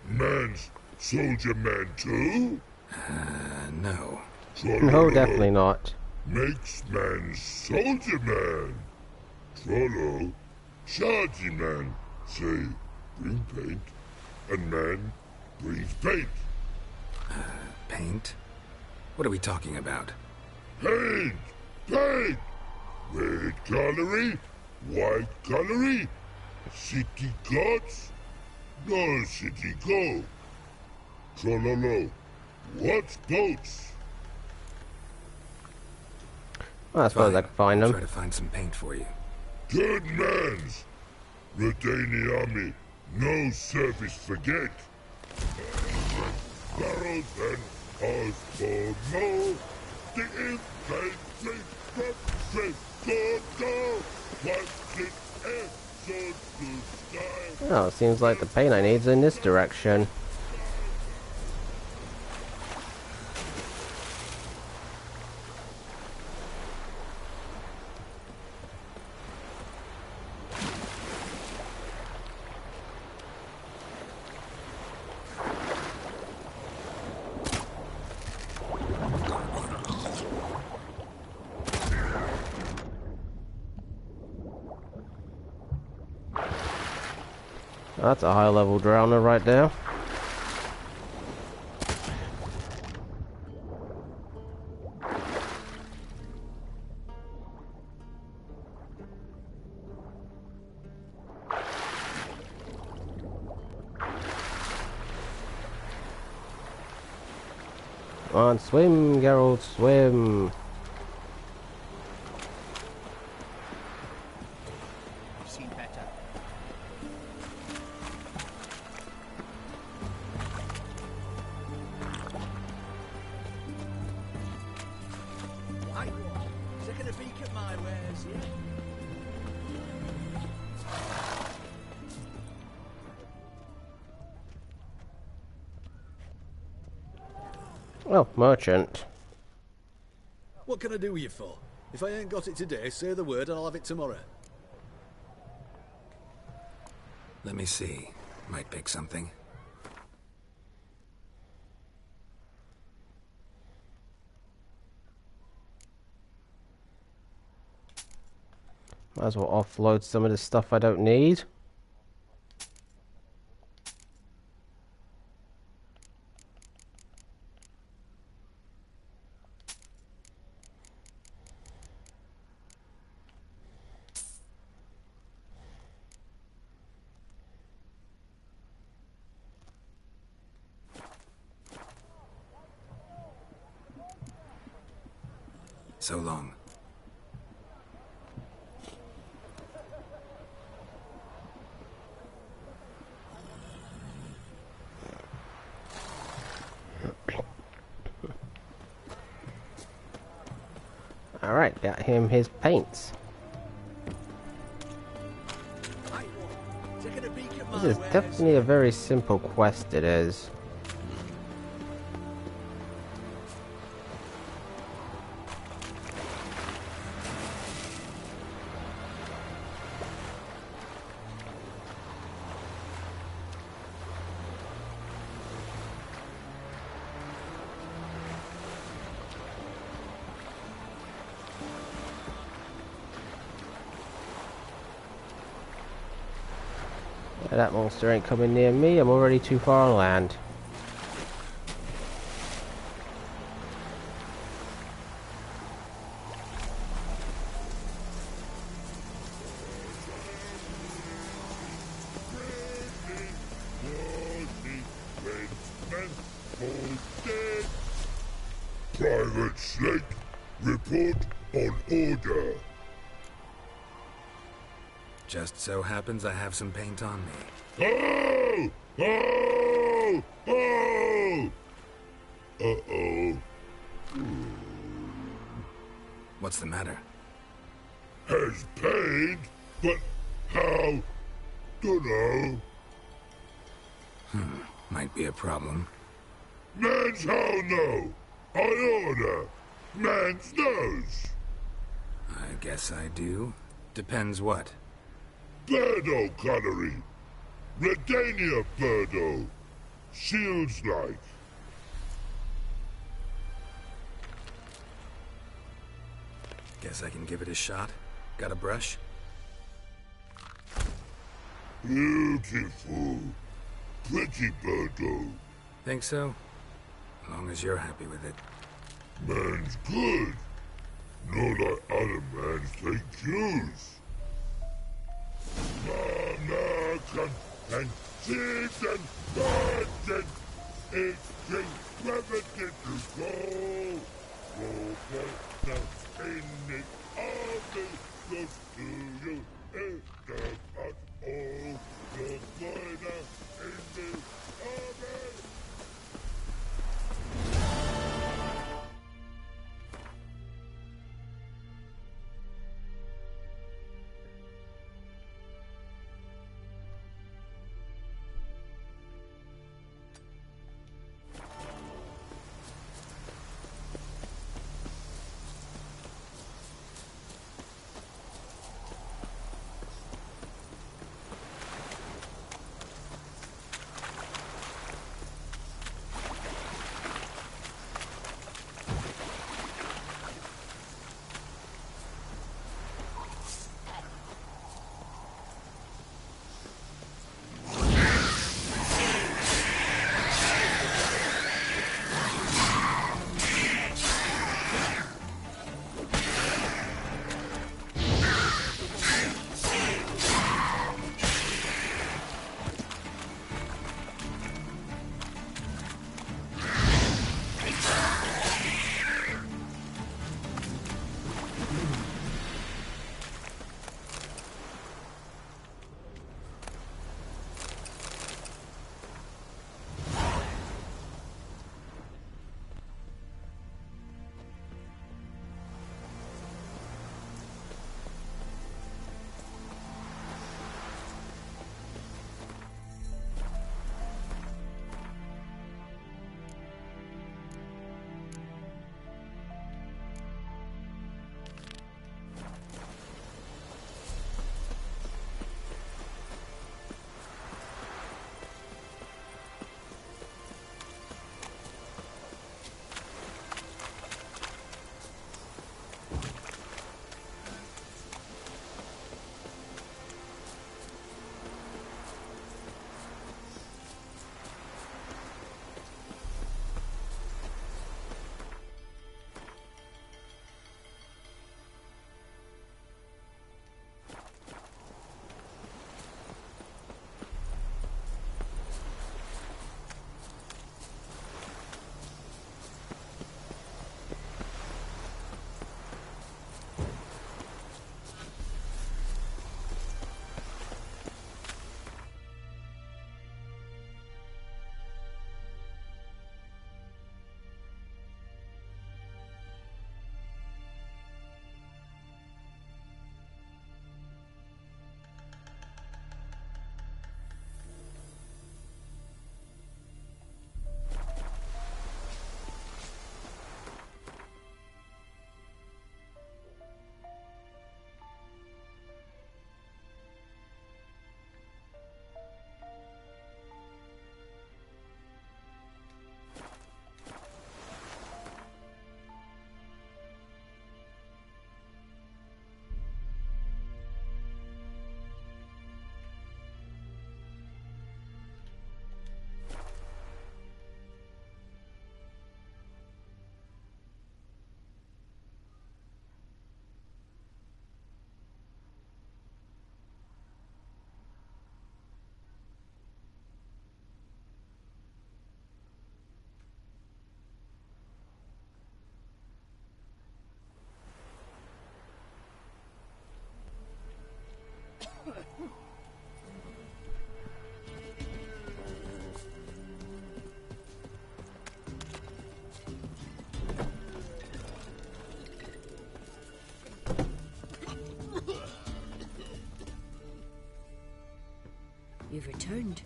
Man's soldier man too? No. No, definitely not. Makes man soldier man. Trollo, chargy man, say, bring paint, and man brings paint. Paint? What are we talking about? Paint! Paint! Red colory, white colory, city gods, no city go. Trollolo, what's boats? Well, I suppose I can find them. Try to find some paint for you. Good mans. Redani army, no service forget. Barrels and Osborno, the infantry from go, what's it episode to sky? Oh, it seems like the paint I need is in this direction. That's a high level drowner right there. Come on, swim, Geralt, swim. I've seen better. Hey, taking a peek at my wares, yeah? Oh, merchant. What can I do with you for? If I ain't got it today, say the word and I'll have it tomorrow. Let me see. Might pick something. Might as well offload some of the stuff I don't need. So long. Alright, got him his paints. This is definitely a very simple quest, it is. That monster ain't coming near me, I'm already too far on land. Private Slate, report on order. Just so happens I have some paint on me. Oh! Oh! Oh! Uh-oh. What's the matter? Has paint, but how? Dunno. Might be a problem. Man's how no. I order. Man's knows. I guess I do. Depends what. Birdo gunnery. Redania Birdo. Shields like. Guess I can give it a shot. Got a brush? Beautiful. Pretty Birdo. Think so? As long as you're happy with it. Man's good. Not like other mans take cues. American and seeds and virgin. It's incredible to go. Now in it all the close to you. In the pot all the further in the oven. You've returned.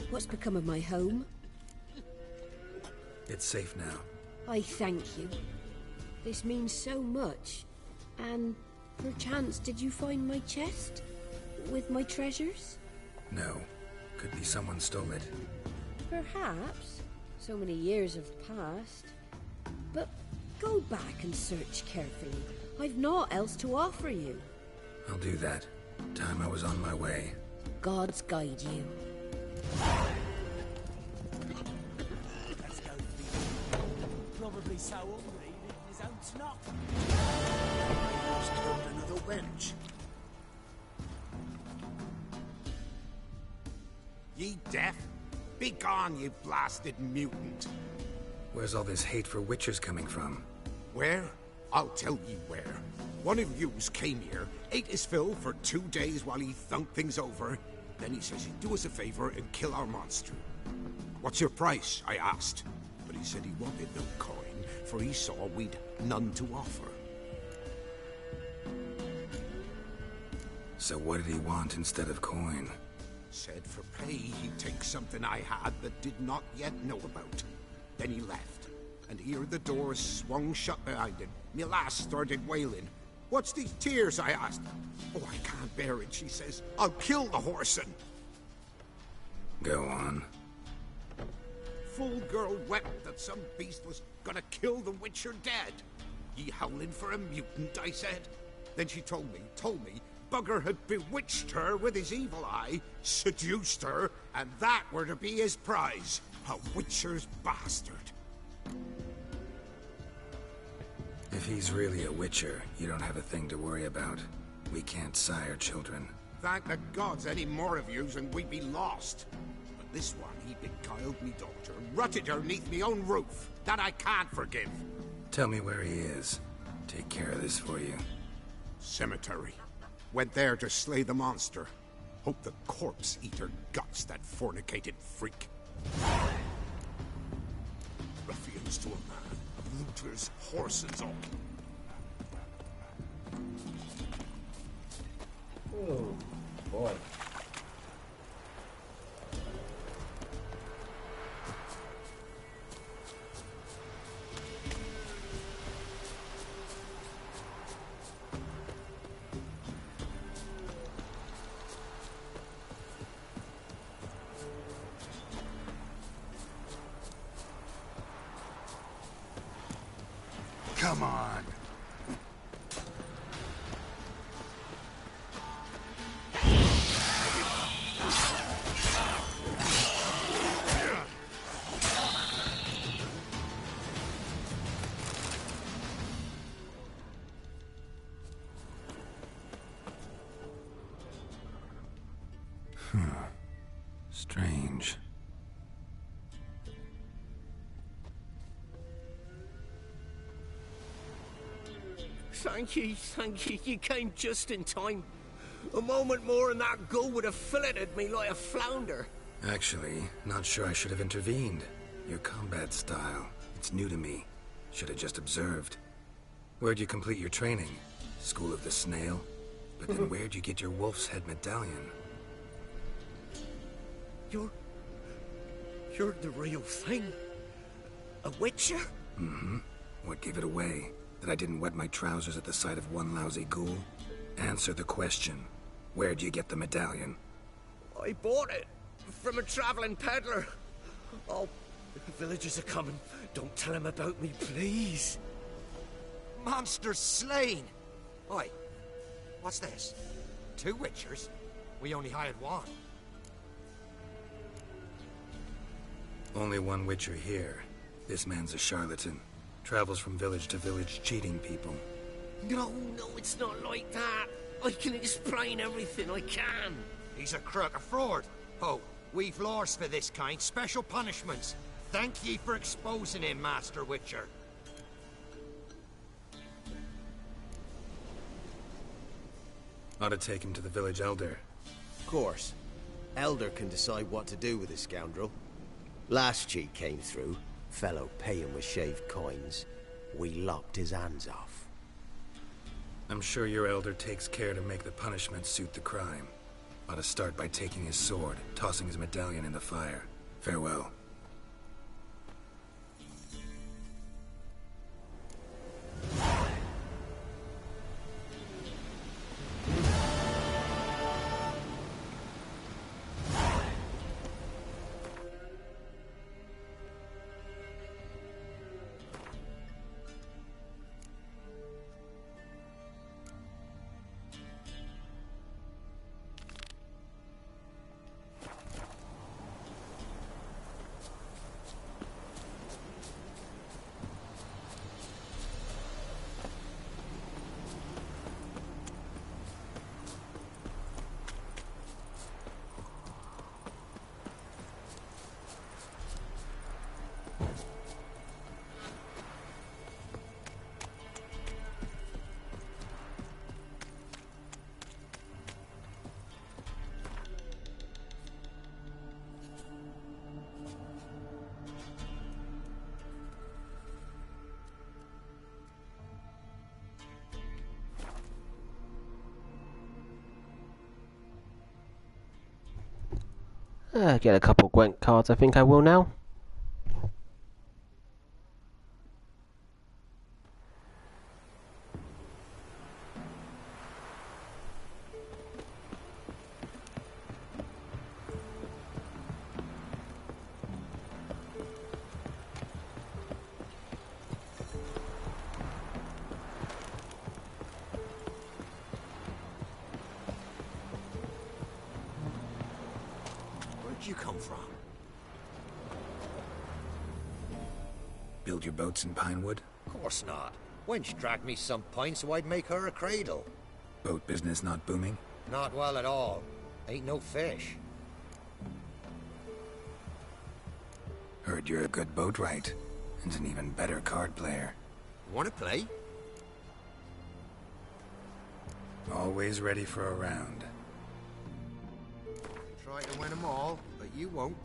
What's become of my home? It's safe now. I thank you. This means so much. And perchance did you find my chest? With my treasures? No. Could be someone stole it. Perhaps. So many years have passed. But go back and search carefully. I've naught else to offer you. I'll do that. Time I was on my way. Gods guide you. Let's go feed. Probably so hungry, leaving his own snot. Just killed another wench. Ye deaf? Begone, you blasted mutant! Where's all this hate for witchers coming from? Where? I'll tell ye where. One of yous came here, ate his fill for 2 days while he thunked things over. Then he says he'd do us a favor and kill our monster. What's your price? I asked. But he said he wanted no coin, for he saw we'd none to offer. So what did he want instead of coin? Said for pay he'd take something I had that did not yet know about. Then he left, and here the door swung shut behind him. Me lass started wailing. What's these tears? I asked. Oh, I can't bear it, she says. I'll kill the whoreson. Go on. Full girl wept that some beast was gonna kill the witcher dead. Ye howling for a mutant, I said. Then she told me, Bugger had bewitched her with his evil eye, seduced her, and that were to be his prize. A witcher's bastard. If he's really a witcher, you don't have a thing to worry about. We can't sire children. Thank the gods any more of yous and we'd be lost. But this one, he beguiled me daughter, rutted her neath me own roof. That I can't forgive. Tell me where he is. Take care of this for you. Cemetery. Went there to slay the monster. Hope the corpse eat her guts, that fornicated freak. Ruffians to a man. Looters, horses, all. Oh, boy. Come on. Strange. Thank you. You came just in time. A moment more and that gull would have filleted me like a flounder. Actually, not sure I should have intervened. Your combat style, it's new to me. Should have just observed. Where'd you complete your training? School of the Snail? But then where'd you get your wolf's head medallion? You're the real thing? A witcher? Mm-hmm. What gave it away? That I didn't wet my trousers at the sight of one lousy ghoul? Answer the question. Where'd you get the medallion? I bought it from a traveling peddler. Oh, the villagers are coming. Don't tell them about me, please. Monster slain! Oi, what's this? 2 witchers? We only hired one. Only one witcher here. This man's a charlatan. Travels from village to village cheating people. No, it's not like that. I can explain everything, I can. He's a crook, a fraud. Oh, we've laws for this kind, special punishments. Thank ye for exposing him, Master Witcher. Ought to take him to the village elder. Of course. Elder can decide what to do with the scoundrel. Last cheat came through, fellow paying with shaved coins. We lopped his hands off. I'm sure your elder takes care to make the punishment suit the crime. Ought to start by taking his sword, tossing his medallion in the fire. Farewell. Get a couple Gwent cards, I think I will now. Where'd you come from? Build your boats in Pinewood? Course not. Wench dragged me some pine so I'd make her a cradle. Boat business not booming? Not well at all. Ain't no fish. Heard you're a good boatwright, and an even better card player. Wanna play? Always ready for a round. Try to win them all, but you won't.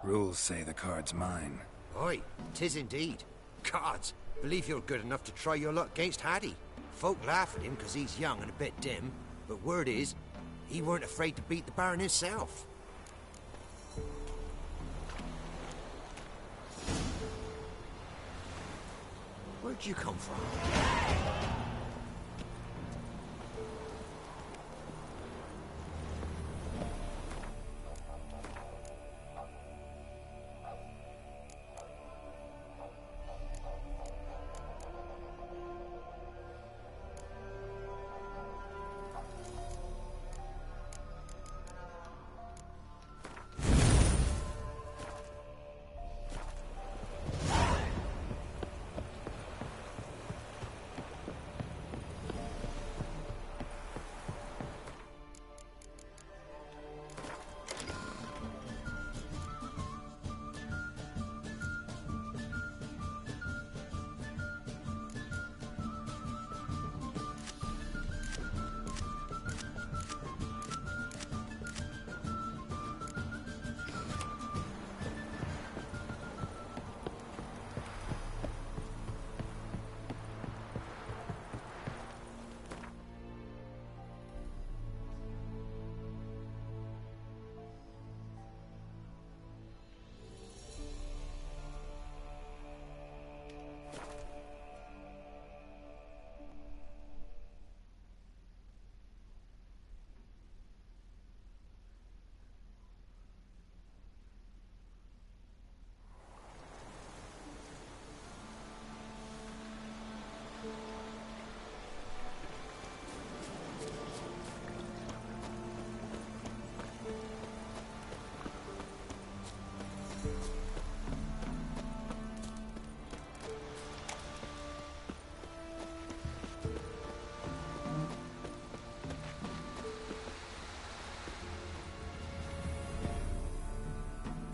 Rules say the card's mine. Aye, 'tis indeed. Cards, believe you're good enough to try your luck against Hattie. Folk laugh at him because he's young and a bit dim, but word is, he weren't afraid to beat the Baron himself. Where'd you come from?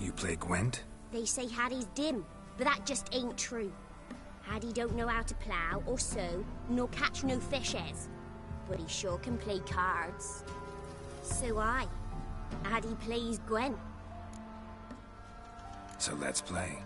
You play Gwent? They say Hattie's dim, but that just ain't true. Hattie don't know how to plough or sow, nor catch no fishes. But he sure can play cards. So Hattie plays Gwent. So let's play.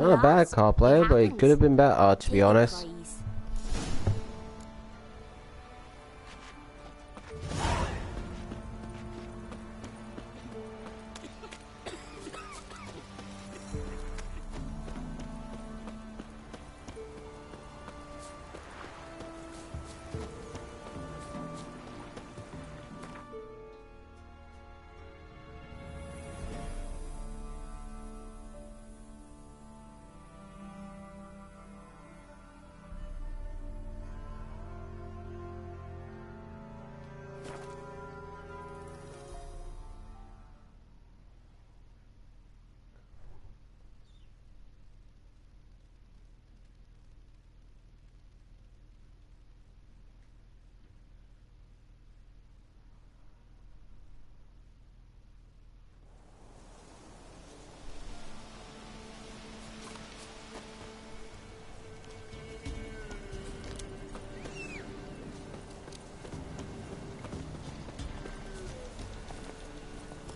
Not a bad card player, but he could have been better, to be honest.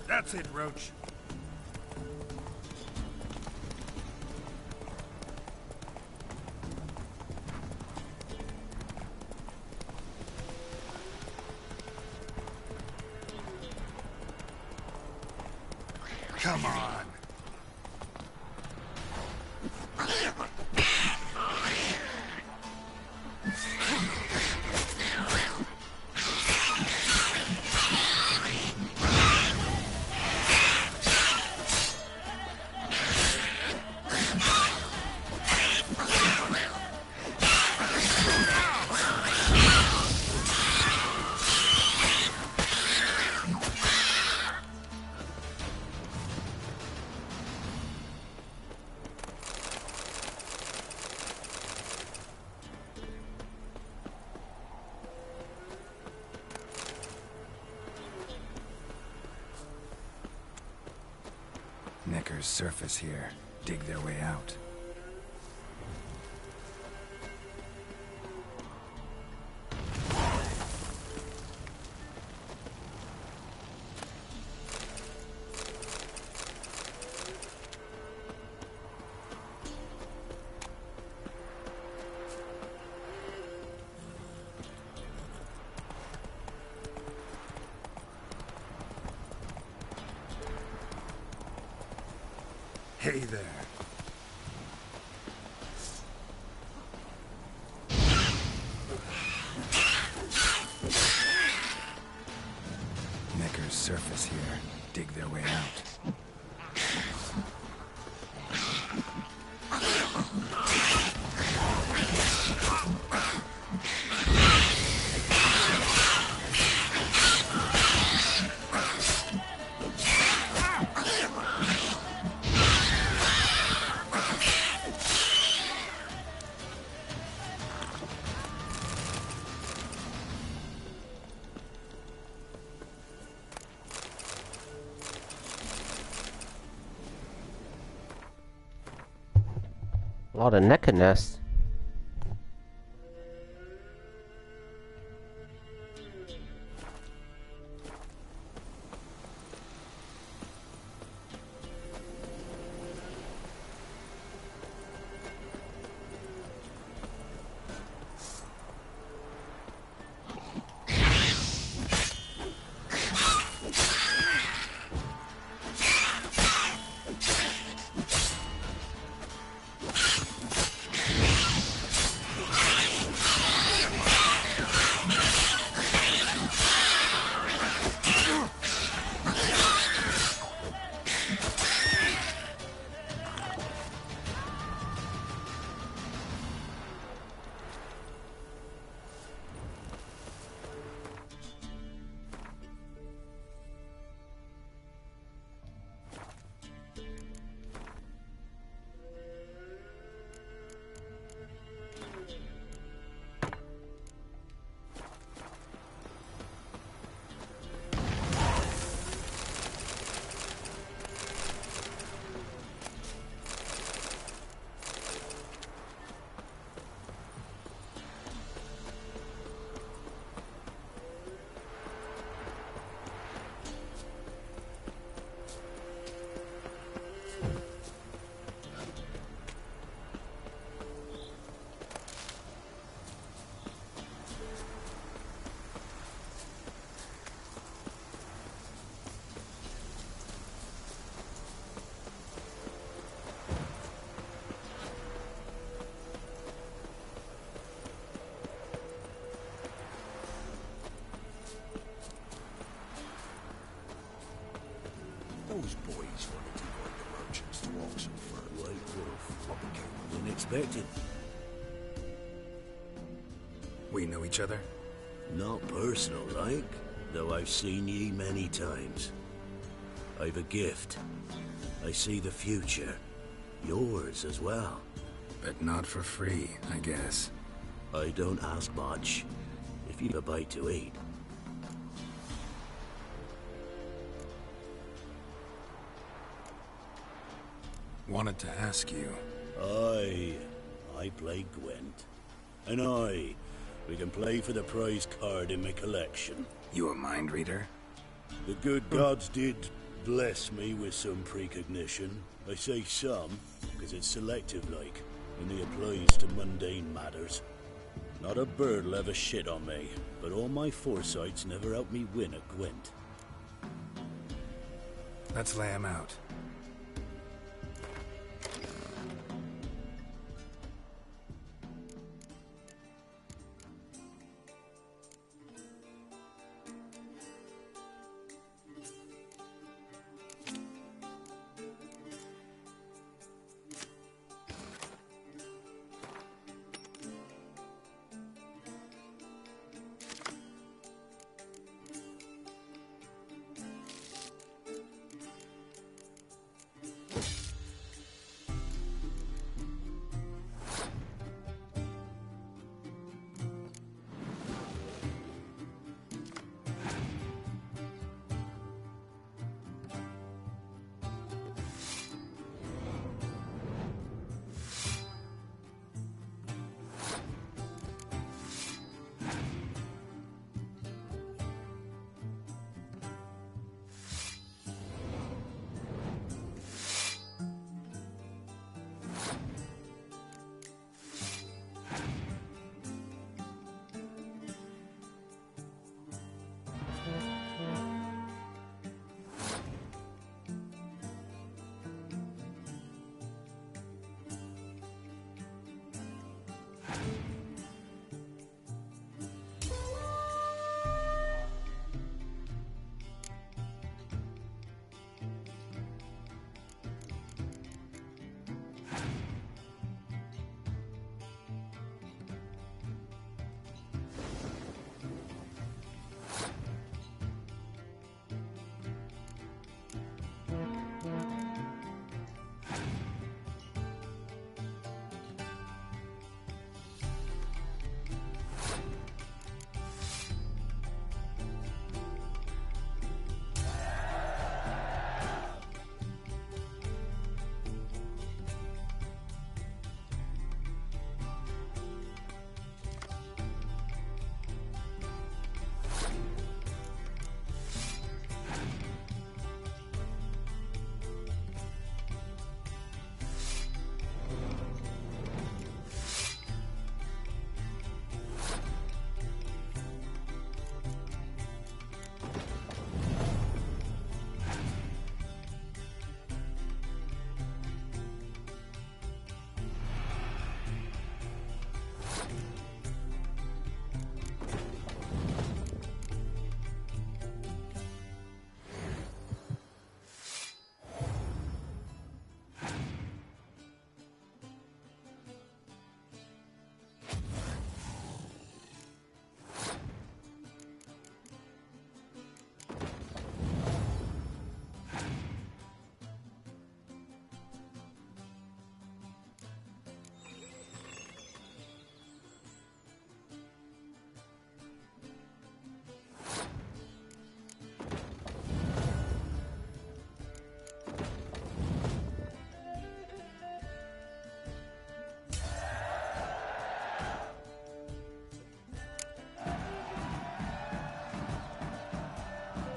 That's it, Roach. Come on. Necker's surface here. Dig their way out. Hey there. Necker's surface here. Dig their way out. A lot of Necker nests. expecting. We know each other? Not personal, like, though I've seen ye many times. I've a gift. I see the future. Yours as well. But not for free, I guess. I don't ask much. If you've a bite to eat. Wanted to ask you. I play Gwent. And we can play for the prize card in my collection. You a mind reader? The good gods did bless me with some precognition. I say some, because it's selective like, and it applies to mundane matters. Not a bird'll ever shit on me, but all my foresight's never helped me win a Gwent. Let's lay him out.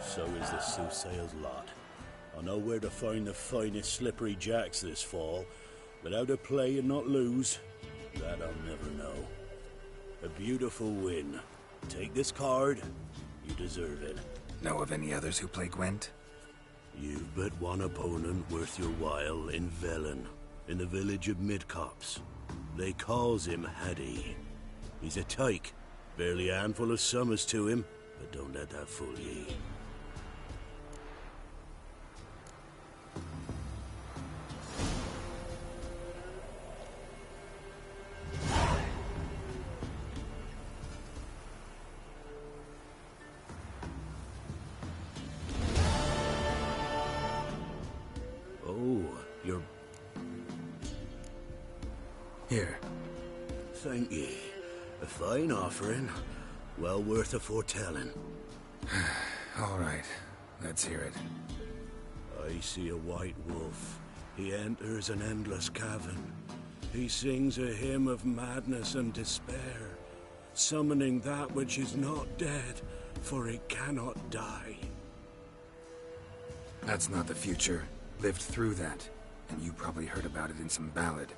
So is the soothsayer's lot. I'll know where to find the finest slippery jacks this fall, but how to play and not lose, that I'll never know. A beautiful win. Take this card, you deserve it. Know of any others who play Gwent? You've but one opponent worth your while in Velen, in the village of Midcops. They calls him Haddy. He's a tyke, barely a handful of summers to him, but don't let that fool ye. Here. Thank ye. A fine offering. Well worth a foretelling. All right. Let's hear it. I see a white wolf. He enters an endless cavern. He sings a hymn of madness and despair, summoning that which is not dead, for it cannot die. That's not the future. Lived through that. And you probably heard about it in some ballad.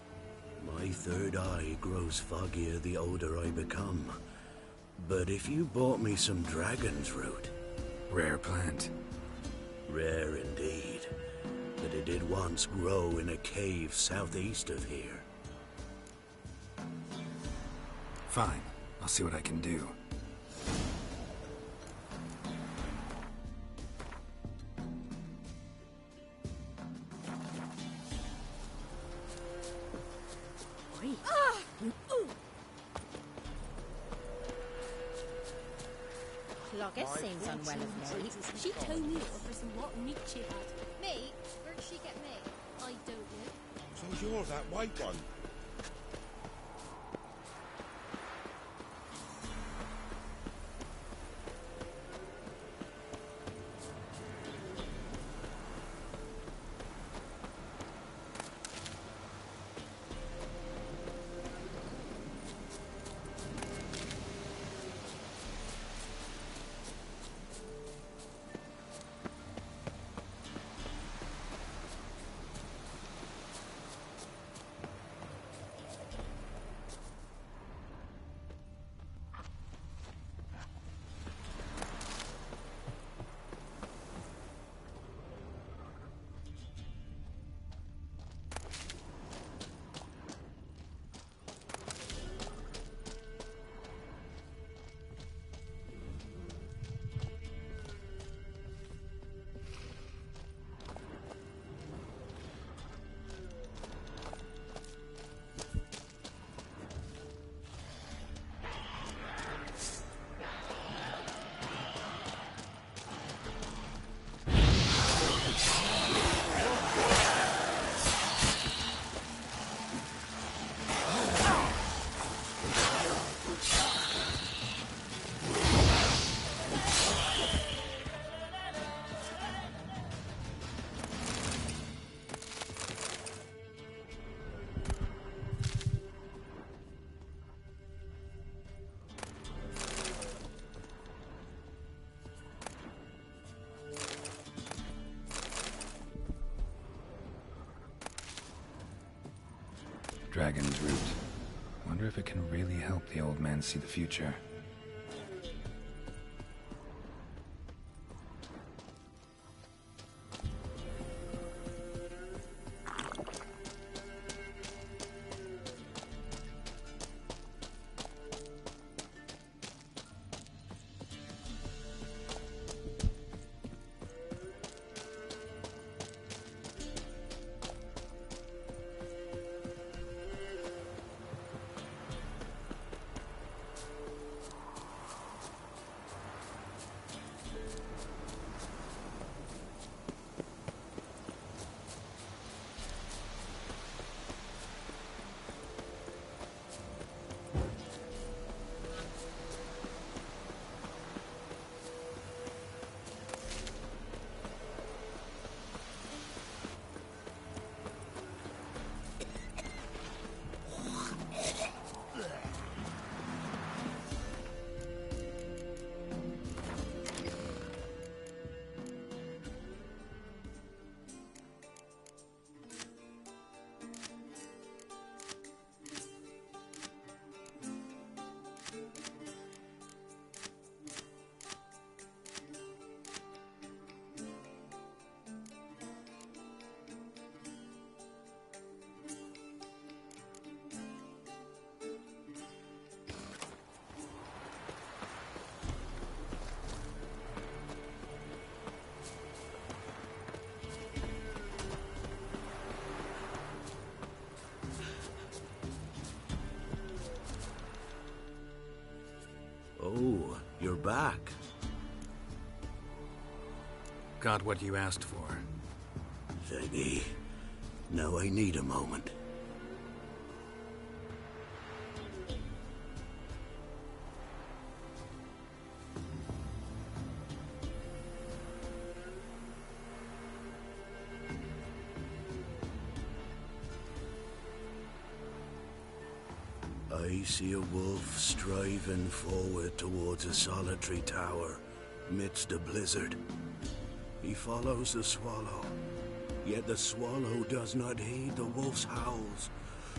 My third eye grows foggier the older I become. But if you bought me some dragon's root... Rare plant. Rare indeed. But it did once grow in a cave southeast of here. Fine. I'll see what I can do. Clogger seems unwell of late. She told me for some rotten meat she had. Me? Where'd she get me? I don't know. So's yours, that white one. Dragon's root. Wonder if it can really help the old man see the future. Oh, you're back. Got what you asked for. Thank ye. Now I need a moment. see a wolf striving forward towards a solitary tower midst a blizzard. He follows the swallow, yet the swallow does not heed the wolf's howls,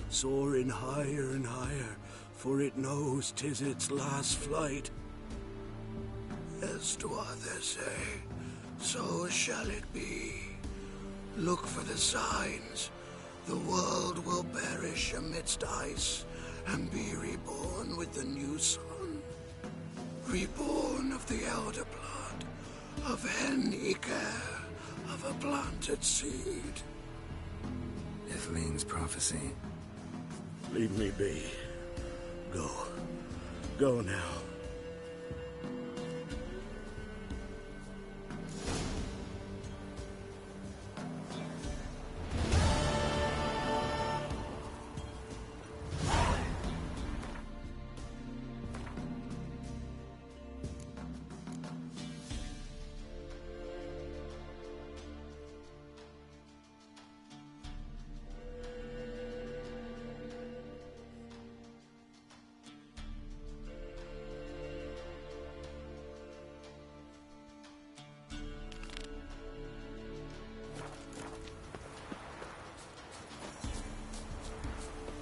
soaring higher and higher, for it knows 'tis its last flight. As to others say, so shall it be. Look for the signs. The world will perish amidst ice and be reborn with the new sun. Reborn of the elder blood, of Hen-Iker, of a planted seed. Ithlin's prophecy. Leave me be. Go. Go now.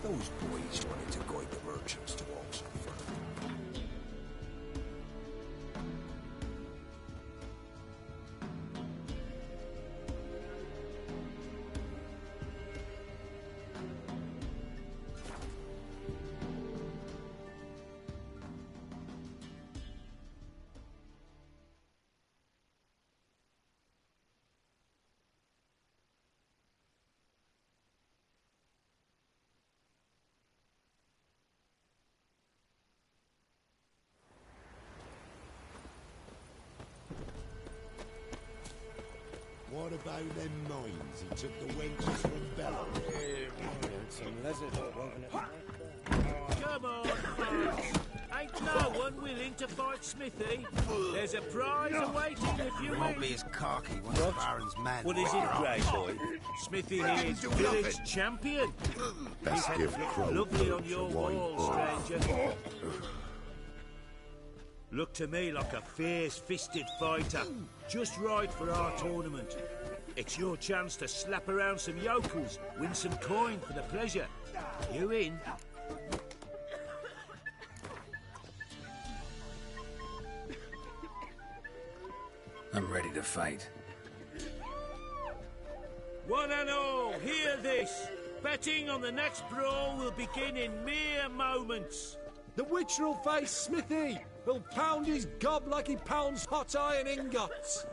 Those boys wanted to guide the merchants to Oxenford. What about them mines? He took the wenches from Bella. Come on, folks. Ain't no one willing to fight Smithy. There's a prize awaiting if you Won't be win. as cocky once the Baron's man. What is it, Grey Boy? Smithy here is village champion. Best His gift head from looks lovely on the your wine wall, bar. stranger. Look to me like a fierce-fisted fighter. Just right for our tournament. It's your chance to slap around some yokels, win some coin for the pleasure. You in? I'm ready to fight. One and all, hear this. Betting on the next brawl will begin in mere moments. The Witcher will face Smithy. He'll pound his gob like he pounds hot iron ingots.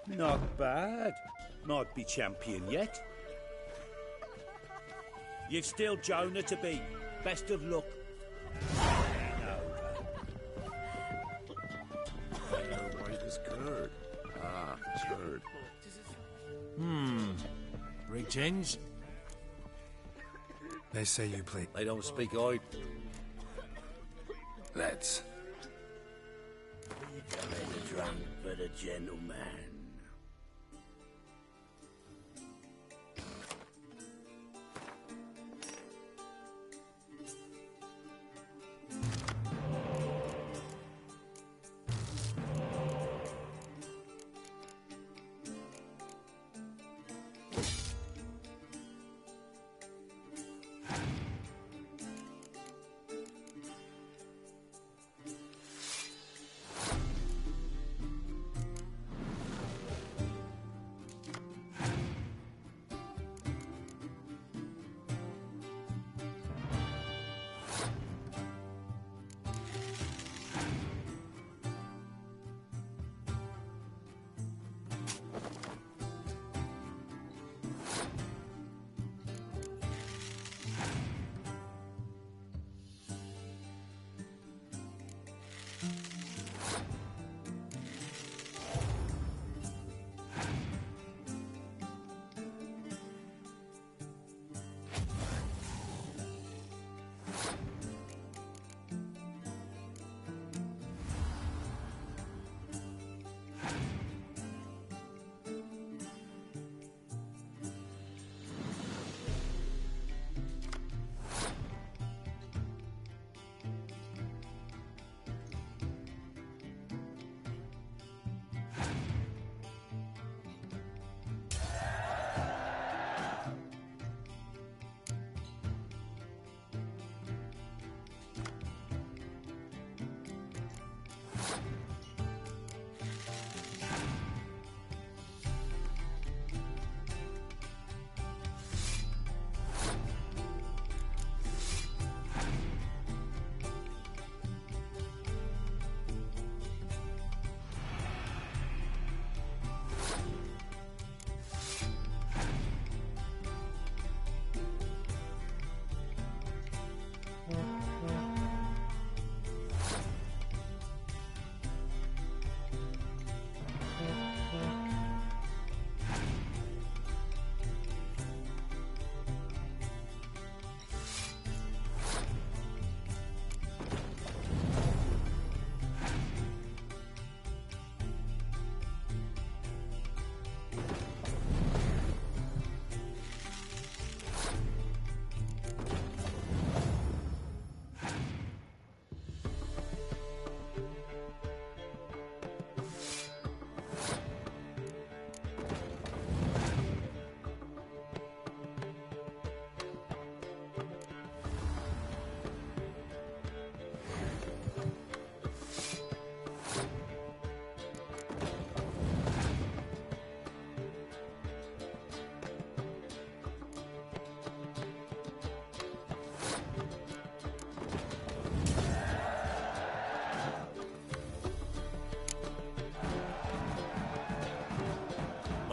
Not bad. Might be champion yet. You've still Jonah to beat. Best of luck. White curd. Ah, curd. Greetings. They say you play. They don't speak Oid. Let's. Drunk but a gentleman.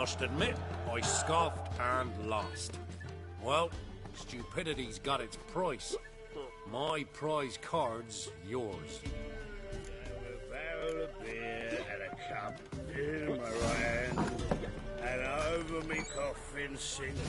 must admit, I scoffed and lost. Well, stupidity's got its price. My prize card's yours. A barrel of beer and a cup in my right hand, and over me coffin sinks.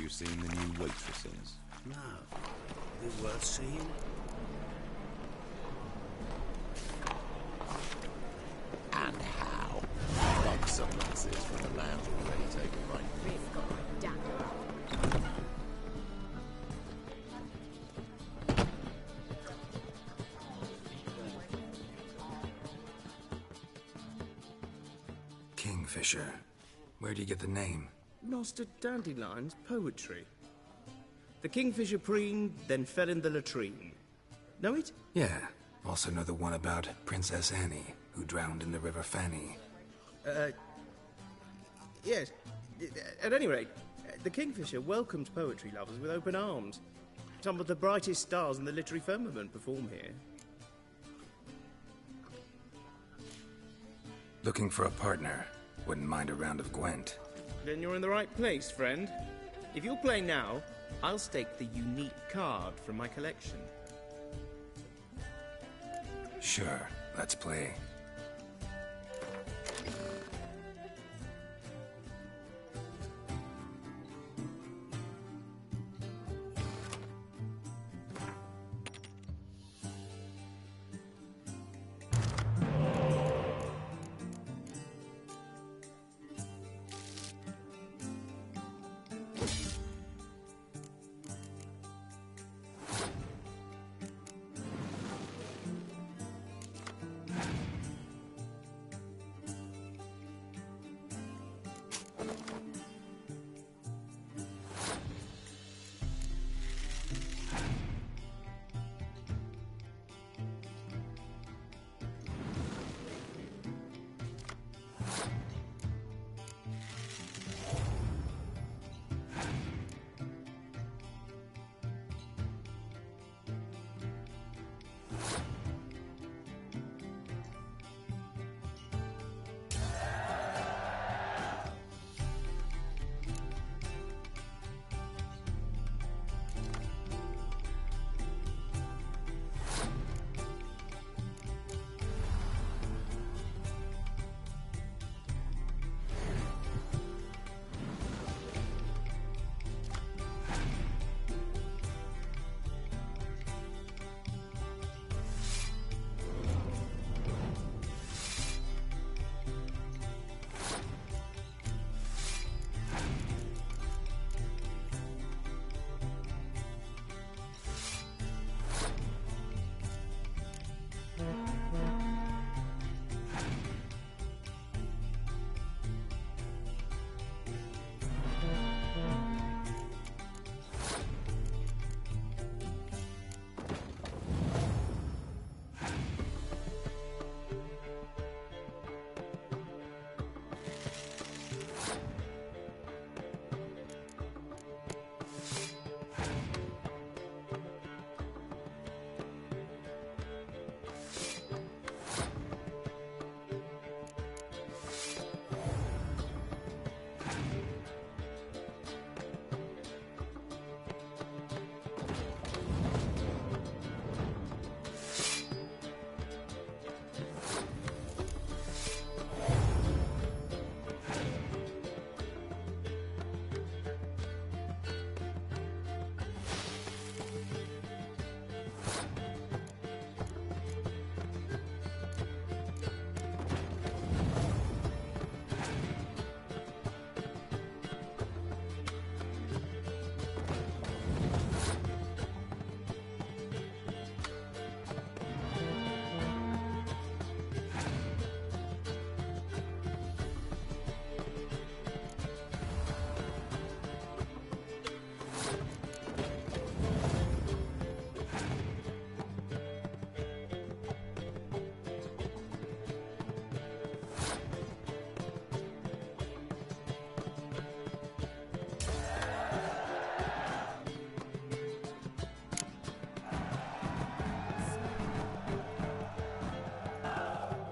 You seen the new waitresses? No. Are they worth seeing? And how? Like some lasses from the lounge already taken right. We've got a damn. Kingfisher. Where'd you get the name? Master Dandelion's poetry. The kingfisher preened, then fell in the latrine. Know it? Yeah. Also know the one about Princess Annie, who drowned in the River Fanny. Yes. At any rate, the kingfisher welcomes poetry lovers with open arms. Some of the brightest stars in the literary firmament perform here. Looking for a partner. Wouldn't mind a round of Gwent. Then you're in the right place, friend. If you'll play now, I'll stake the unique card from my collection. Sure, let's play.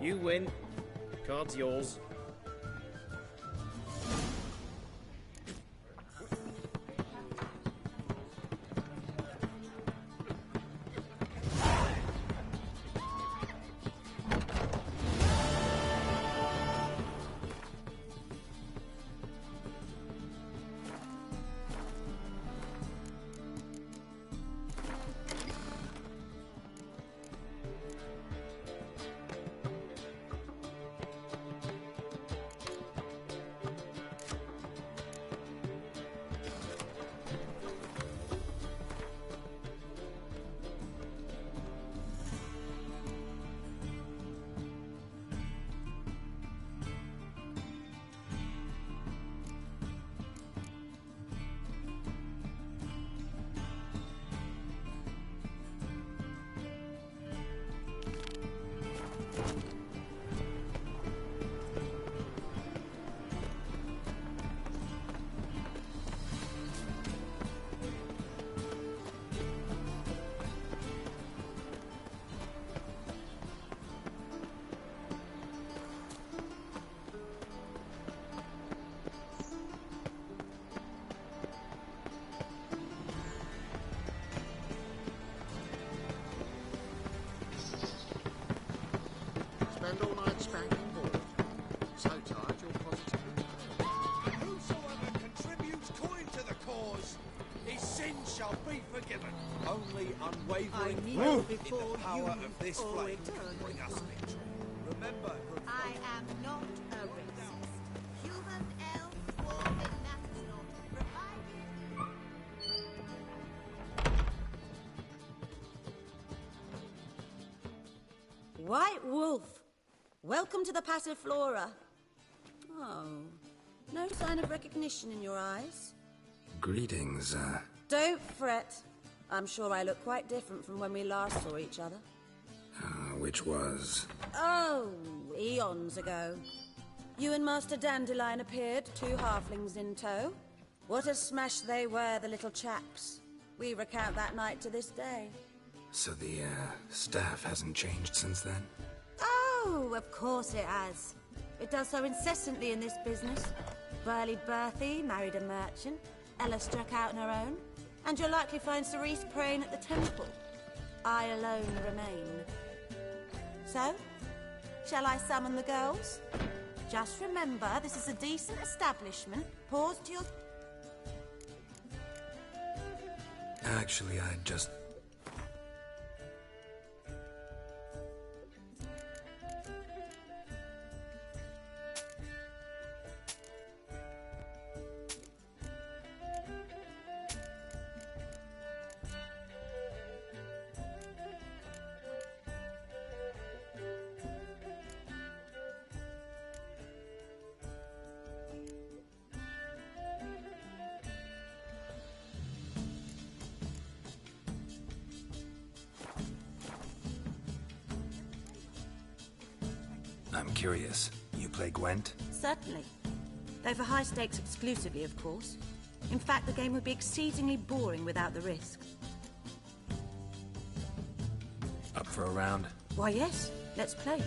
You win. Card's yours. Spend all night spanking board. So tired you're positively tired. Whosoever contributes coin to the cause, his sins shall be forgiven. Only unwavering I kneel faith in before the power you, of this O flame eternal can bring us victory. Remember, good I am not a racist. Human, elf, dwarven, natural, White Wolf, welcome to the Passiflora. Oh, no sign of recognition in your eyes? Greetings, Don't fret. I'm sure I look quite different from when we last saw each other. which was... Oh, eons ago. You and Master Dandelion appeared, 2 halflings in tow. What a smash they were, the little chaps. We recount that night to this day. So the, staff hasn't changed since then? Oh, of course it has. It does so incessantly in this business. Burly Berthy married a merchant, Ella struck out on her own, and you'll likely find Cerise praying at the temple. I alone remain. So, shall I summon the girls? Just remember, this is a decent establishment. Pause to your... Actually, I just... I'm curious. You play Gwent? Certainly. Though for high stakes exclusively, of course. In fact, the game would be exceedingly boring without the risk. Up for a round? Why, yes. Let's play.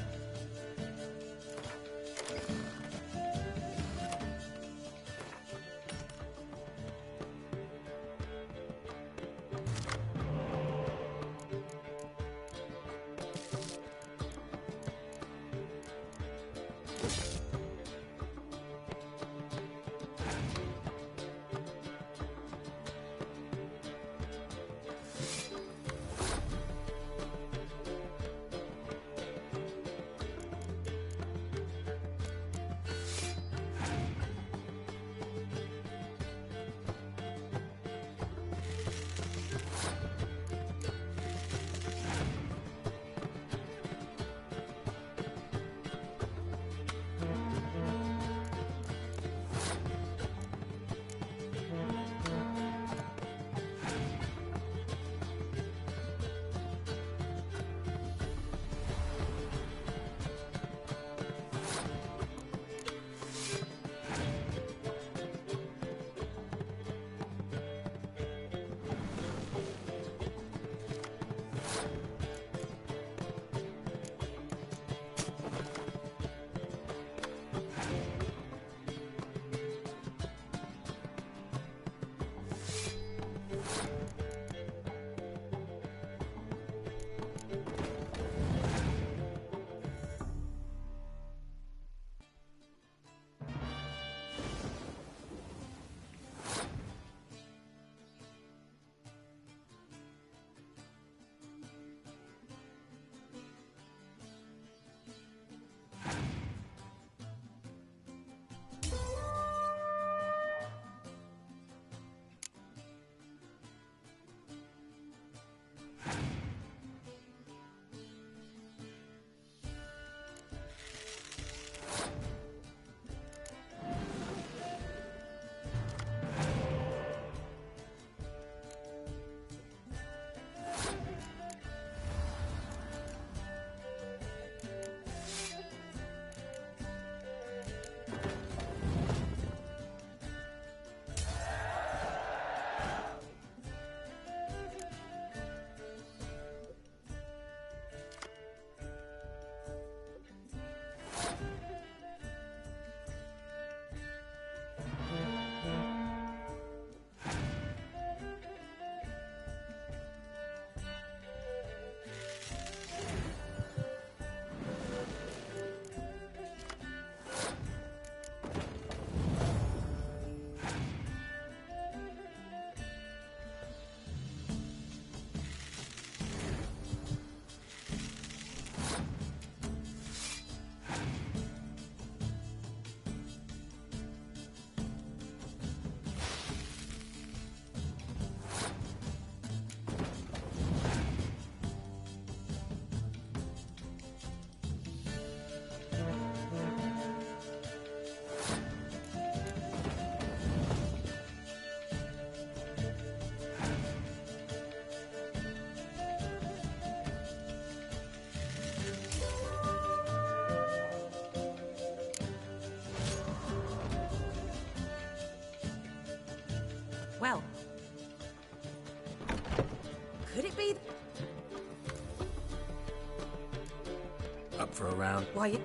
Up for a round? Why you...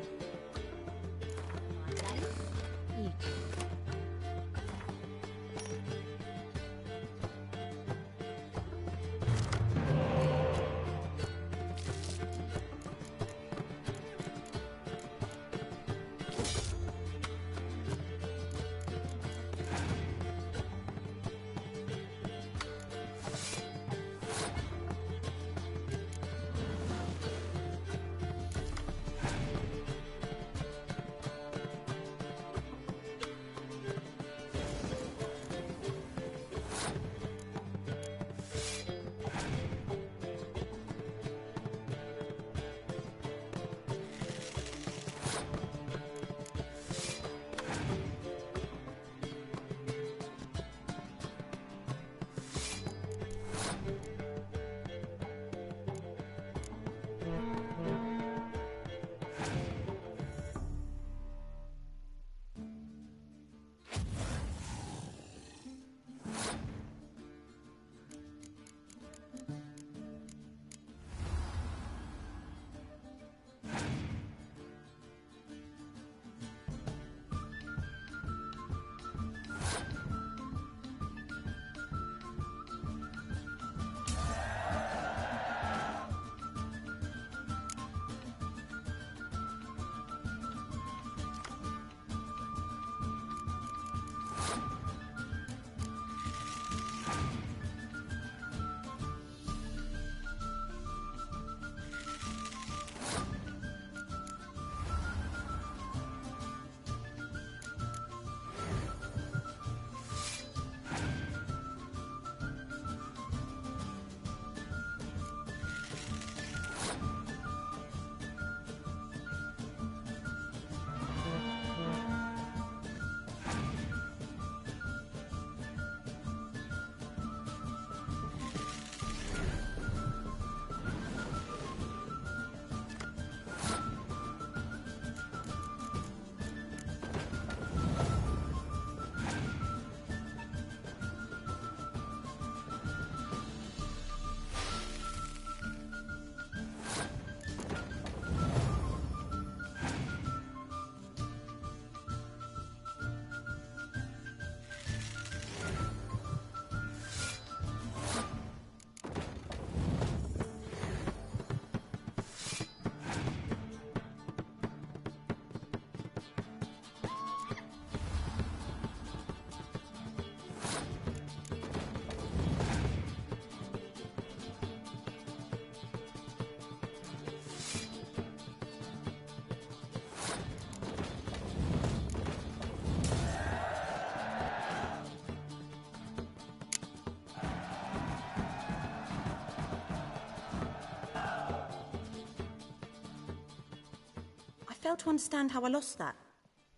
I fail to understand how I lost that.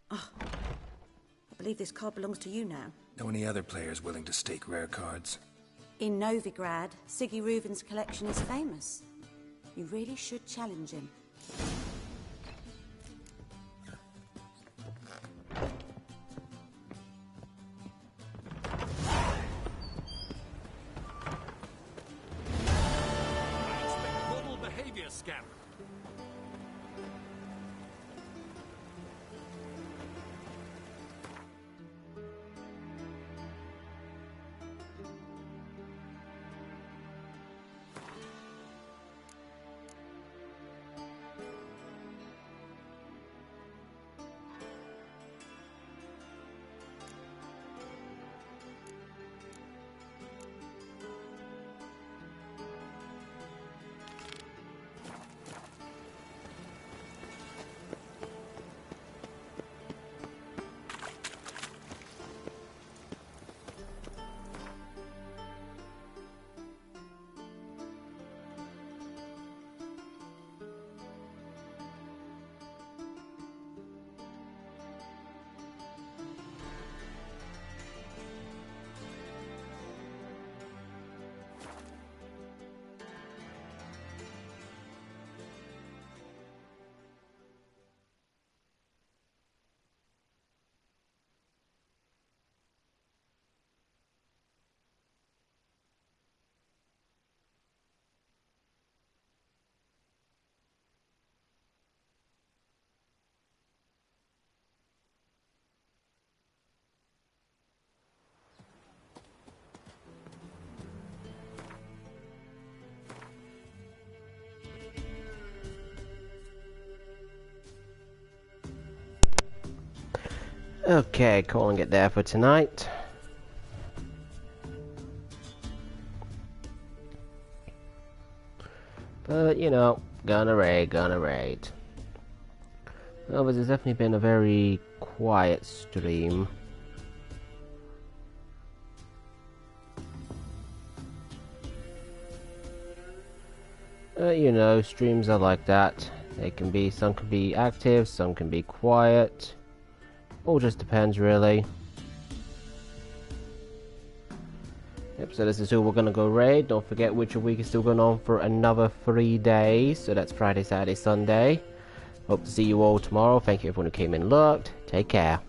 Oh, I believe this card belongs to you now. Know any other players willing to stake rare cards? In Novigrad, Siggy Reuven's collection is famous. You really should challenge him. Model behavior scam. Okay, calling it there for tonight. But, you know, gonna raid. Well, this has definitely been a very quiet stream. You know, streams are like that. Some can be active, some can be quiet. All just depends, really. Yep, so this is who we're gonna go raid. Don't forget Witcher Week is still going on for another 3 days. So that's Friday, Saturday, Sunday. Hope to see you all tomorrow. Thank you everyone who came and looked. Take care.